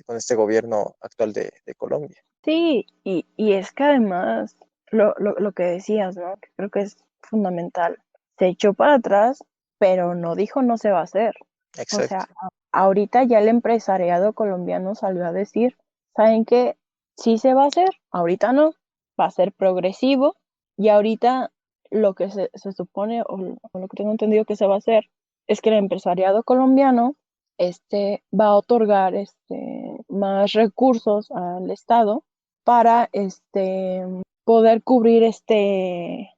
Speaker 1: con este gobierno actual de Colombia.
Speaker 2: Sí, y es que además, lo que decías, ¿no? Que creo que es fundamental. Se echó para atrás, pero no dijo no se va a hacer. O
Speaker 1: Exacto.
Speaker 2: sea, ahorita ya el empresariado colombiano salió a decir, ¿saben qué? Sí se va a hacer, ahorita no, va a ser progresivo y ahorita lo que se supone o lo que tengo entendido que se va a hacer es que el empresariado colombiano va a otorgar más recursos al Estado para poder cubrir este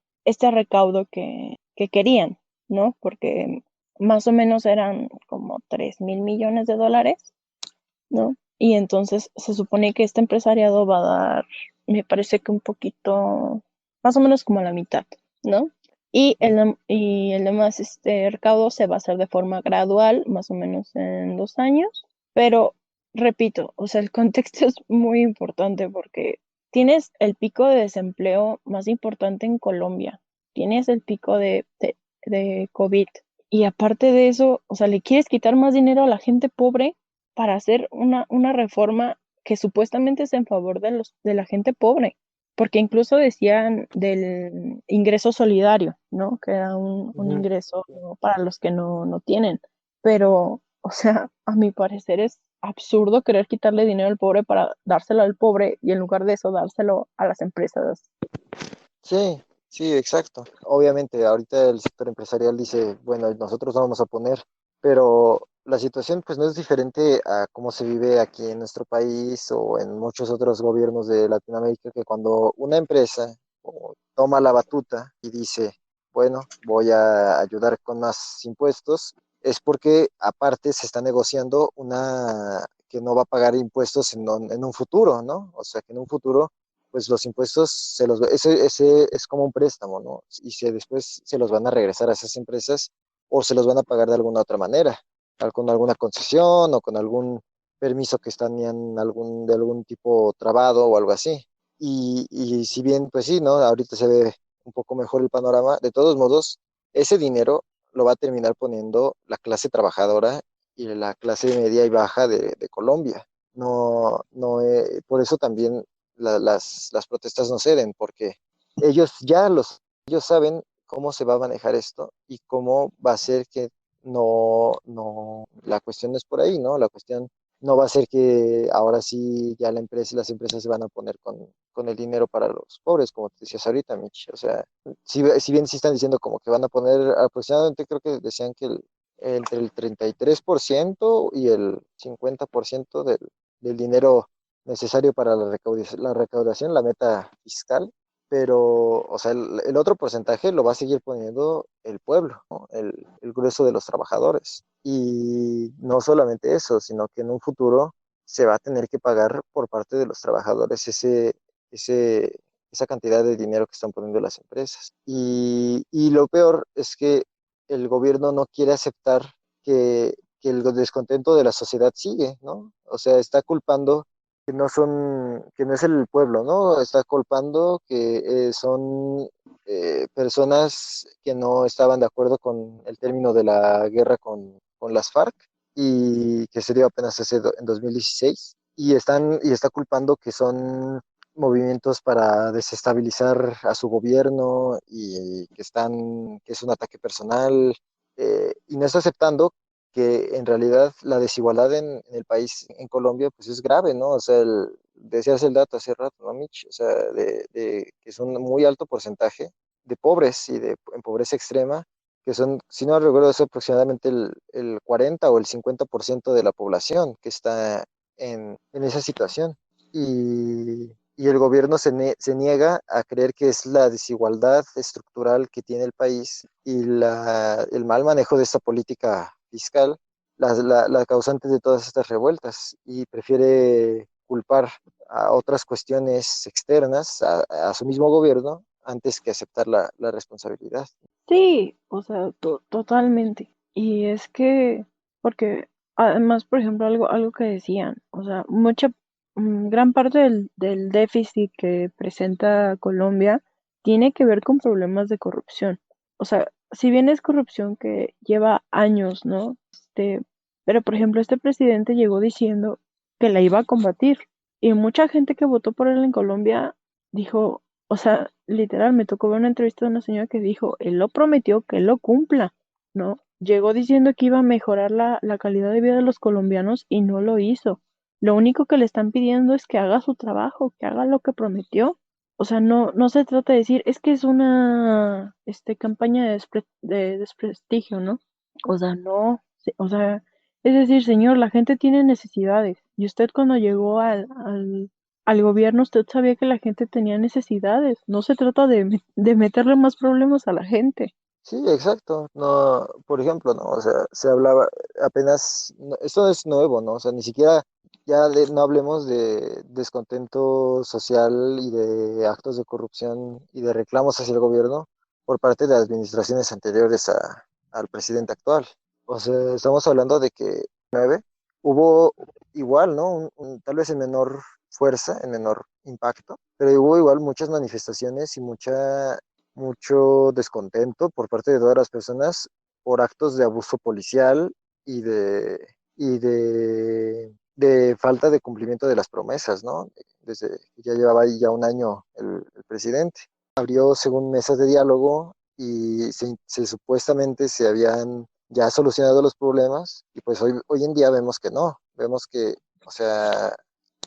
Speaker 2: recaudo que querían, ¿no? Porque más o menos eran como 3.000 millones de dólares, ¿no? Y entonces se supone que este empresariado va a dar, me parece que un poquito, más o menos como la mitad, ¿no? Y el demás recaudo se va a hacer de forma gradual, más o menos en 2 años, pero repito, o sea, el contexto es muy importante porque tienes el pico de desempleo más importante en Colombia, tienes el pico de COVID y aparte de eso, o sea, le quieres quitar más dinero a la gente pobre para hacer una reforma que supuestamente es en favor de la gente pobre, porque incluso decían del ingreso solidario, ¿no? Que era un
Speaker 1: Ujú.
Speaker 2: ingreso, ¿no? Para los que no tienen, pero, o sea, a mi parecer es absurdo querer quitarle dinero al pobre para dárselo al pobre y en lugar de eso dárselo a las empresas.
Speaker 1: Sí, sí, exacto. Obviamente, ahorita el sector empresarial dice, bueno, nosotros no vamos a poner, pero la situación pues no es diferente a cómo se vive aquí en nuestro país o en muchos otros gobiernos de Latinoamérica, que cuando una empresa toma la batuta y dice, bueno, voy a ayudar con más impuestos, es porque aparte se está negociando una que no va a pagar impuestos en un futuro, ¿no? O sea, que en un futuro pues los impuestos ese es como un préstamo, ¿no? Y después se los van a regresar a esas empresas o se los van a pagar de alguna otra manera, con alguna concesión o con algún permiso que están en de algún tipo trabado o algo así. Y si bien, pues sí, ¿no? Ahorita se ve un poco mejor el panorama, de todos modos, ese dinero lo va a terminar poniendo la clase trabajadora y la clase media y baja de Colombia. No, no, por eso también las protestas no ceden, porque ellos saben cómo se va a manejar esto y cómo va a ser que la cuestión no es por ahí, ¿no? La cuestión no va a ser que ahora sí ya la empresa y las empresas se van a poner con el dinero para los pobres, como te decías ahorita, Mitch. O sea, si bien sí están diciendo como que van a poner aproximadamente, creo que decían que entre el 33% y el 50% del dinero necesario para la recaudación, la meta fiscal, pero, o sea, el otro porcentaje lo va a seguir poniendo el pueblo, ¿no? El grueso de los trabajadores. Y no solamente eso, sino que en un futuro se va a tener que pagar por parte de los trabajadores ese, esa cantidad de dinero que están poniendo las empresas. Y lo peor es que el gobierno no quiere aceptar que el descontento de la sociedad sigue, ¿no? O sea, está culpando que no es el pueblo, ¿no? Está culpando que son personas que no estaban de acuerdo con el término de la guerra con las FARC y que se dio apenas en 2016 y está culpando que son movimientos para desestabilizar a su gobierno y que es un ataque personal y no está aceptando que en realidad la desigualdad en el país, en Colombia, pues es grave, ¿no? O sea, decías el dato hace rato, ¿no, Mitch? O sea, de que es un muy alto porcentaje de pobres y en pobreza extrema, que son, si no recuerdo, es aproximadamente el 40 o el 50% de la población que está en esa situación. Y el gobierno se niega a creer que es la desigualdad estructural que tiene el país y el mal manejo de esta política fiscal la causante de todas estas revueltas y prefiere culpar a otras cuestiones externas a su mismo gobierno antes que aceptar la responsabilidad.
Speaker 2: Sí, o sea, totalmente. Y es que, porque además, por ejemplo, algo que decían, o sea, gran parte del déficit que presenta Colombia tiene que ver con problemas de corrupción. O sea, si bien es corrupción que lleva años, ¿no? Pero por ejemplo, este presidente llegó diciendo que la iba a combatir. Y mucha gente que votó por él en Colombia dijo, o sea, literal, me tocó ver una entrevista de una señora que dijo, él lo prometió, que él lo cumpla, ¿no? Llegó diciendo que iba a mejorar la calidad de vida de los colombianos y no lo hizo. Lo único que le están pidiendo es que haga su trabajo, que haga lo que prometió. O sea, no se trata de decir, es que es una campaña de desprestigio, ¿no? O sea, no, o sea, es decir, señor, la gente tiene necesidades. Y usted cuando llegó al gobierno, usted sabía que la gente tenía necesidades. No se trata de meterle más problemas a la gente.
Speaker 1: Sí, exacto. No, por ejemplo, no, o sea, se hablaba apenas, esto es nuevo, ¿no? O sea, ni siquiera no hablemos de descontento social y de actos de corrupción y de reclamos hacia el gobierno por parte de administraciones anteriores al presidente actual. O sea, estamos hablando de que hubo igual, ¿no? Tal vez en menor fuerza, en menor impacto, pero hubo igual muchas manifestaciones y mucho descontento por parte de todas las personas por actos de abuso policial y de falta de cumplimiento de las promesas, ¿no? Desde que ya llevaba ahí ya un año el presidente. Abrió, según mesas de diálogo y supuestamente se habían ya solucionado los problemas y pues hoy en día vemos que, o sea,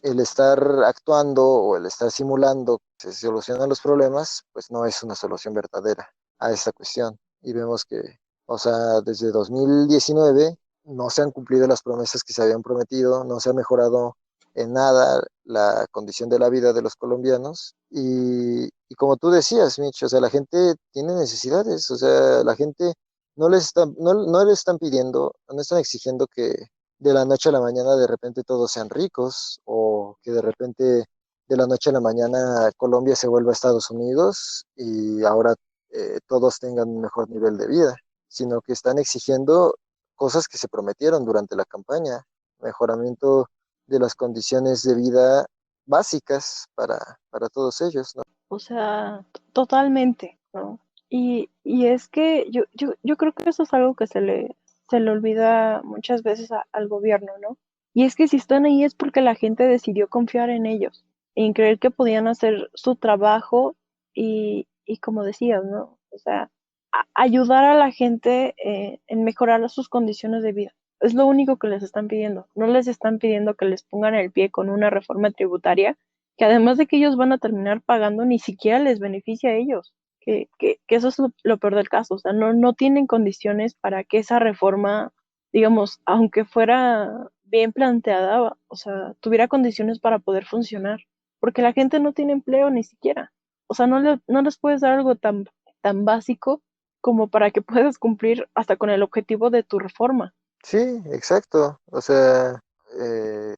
Speaker 1: el estar actuando o el estar simulando que se solucionan los problemas, pues no es una solución verdadera a esta cuestión. Y vemos que, o sea, desde 2019 no se han cumplido las promesas que se habían prometido, no se ha mejorado en nada la condición de la vida de los colombianos. Y como tú decías, Mitch, o sea, la gente tiene necesidades, o sea, la gente no les están pidiendo, no están exigiendo que de la noche a la mañana de repente todos sean ricos o que de repente de la noche a la mañana Colombia se vuelva a Estados Unidos y ahora todos tengan un mejor nivel de vida, sino que están exigiendo cosas que se prometieron durante la campaña, mejoramiento de las condiciones de vida básicas para todos ellos, ¿no?
Speaker 2: O sea, totalmente, ¿no? Y es que yo creo que eso es algo que se le olvida muchas veces al gobierno, ¿no? Y es que si están ahí es porque la gente decidió confiar en ellos, en creer que podían hacer su trabajo y como decías, ¿no? O sea, ayudar a la gente en mejorar sus condiciones de vida. Es lo único que les están pidiendo. No les están pidiendo que les pongan el pie con una reforma tributaria que además de que ellos van a terminar pagando, ni siquiera les beneficia a ellos, que eso es lo peor del caso, o sea, no tienen condiciones para que esa reforma, digamos, aunque fuera bien planteada, o sea, tuviera condiciones para poder funcionar, porque la gente no tiene empleo ni siquiera. O sea, no les puedes dar algo tan básico como para que puedas cumplir hasta con el objetivo de tu reforma.
Speaker 1: Sí, exacto. O sea,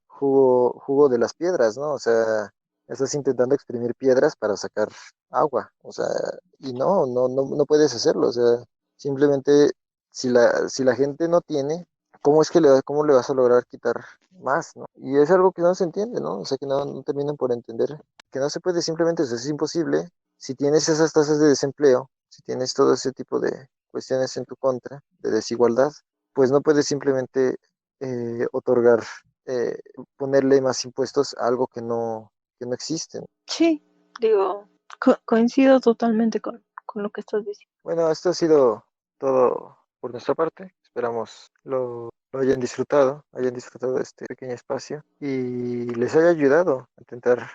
Speaker 1: jugo de las piedras, ¿no? O sea, estás intentando exprimir piedras para sacar agua. O sea, y no puedes hacerlo. O sea, simplemente si la gente no tiene, cómo le vas a lograr quitar más, ¿no? Y es algo que no se entiende, ¿no? O sea, que no terminan por entender que no se puede simplemente, o sea, es imposible. Si tienes esas tasas de desempleo, si tienes todo ese tipo de cuestiones en tu contra, de desigualdad, pues no puedes simplemente otorgar, eh, ponerle más impuestos a algo que no existen.
Speaker 2: Sí, digo, coincido totalmente con lo que estás diciendo.
Speaker 1: Bueno, esto ha sido todo por nuestra parte. Esperamos lo hayan disfrutado de este pequeño espacio y les haya ayudado a intentar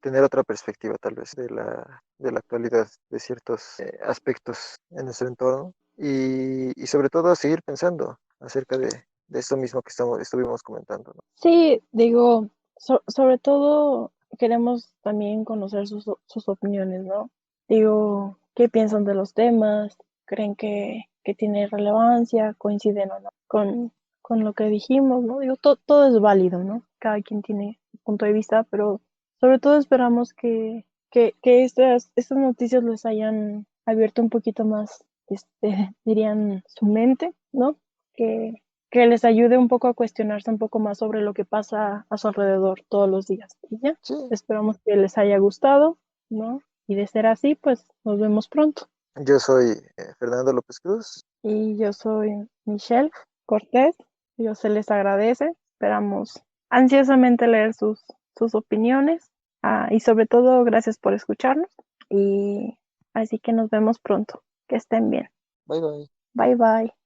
Speaker 1: tener otra perspectiva tal vez de la actualidad, de ciertos aspectos en nuestro entorno y sobre todo a seguir pensando acerca de esto mismo que estuvimos comentando, ¿no?
Speaker 2: Sí, digo, sobre todo queremos también conocer sus opiniones, ¿no? Digo, ¿qué piensan de los temas? ¿Creen que tiene relevancia? ¿Coinciden o no con lo que dijimos, ¿no? Digo, todo es válido, ¿no? Cada quien tiene su punto de vista, pero sobre todo esperamos que estas noticias les hayan abierto un poquito más, dirían, su mente, ¿no? Que que les ayude un poco a cuestionarse un poco más sobre lo que pasa a su alrededor todos los días. Y ya,
Speaker 1: Sí,
Speaker 2: esperamos que les haya gustado, ¿no? Y de ser así, pues nos vemos pronto.
Speaker 1: yo soy Fernando López Cruz.
Speaker 2: Y yo soy Michelle Cortés. Dios se les agradece. Esperamos ansiosamente leer sus opiniones. Y sobre todo, gracias por escucharnos. Y así que nos vemos pronto. Que estén bien.
Speaker 1: Bye bye.
Speaker 2: Bye bye.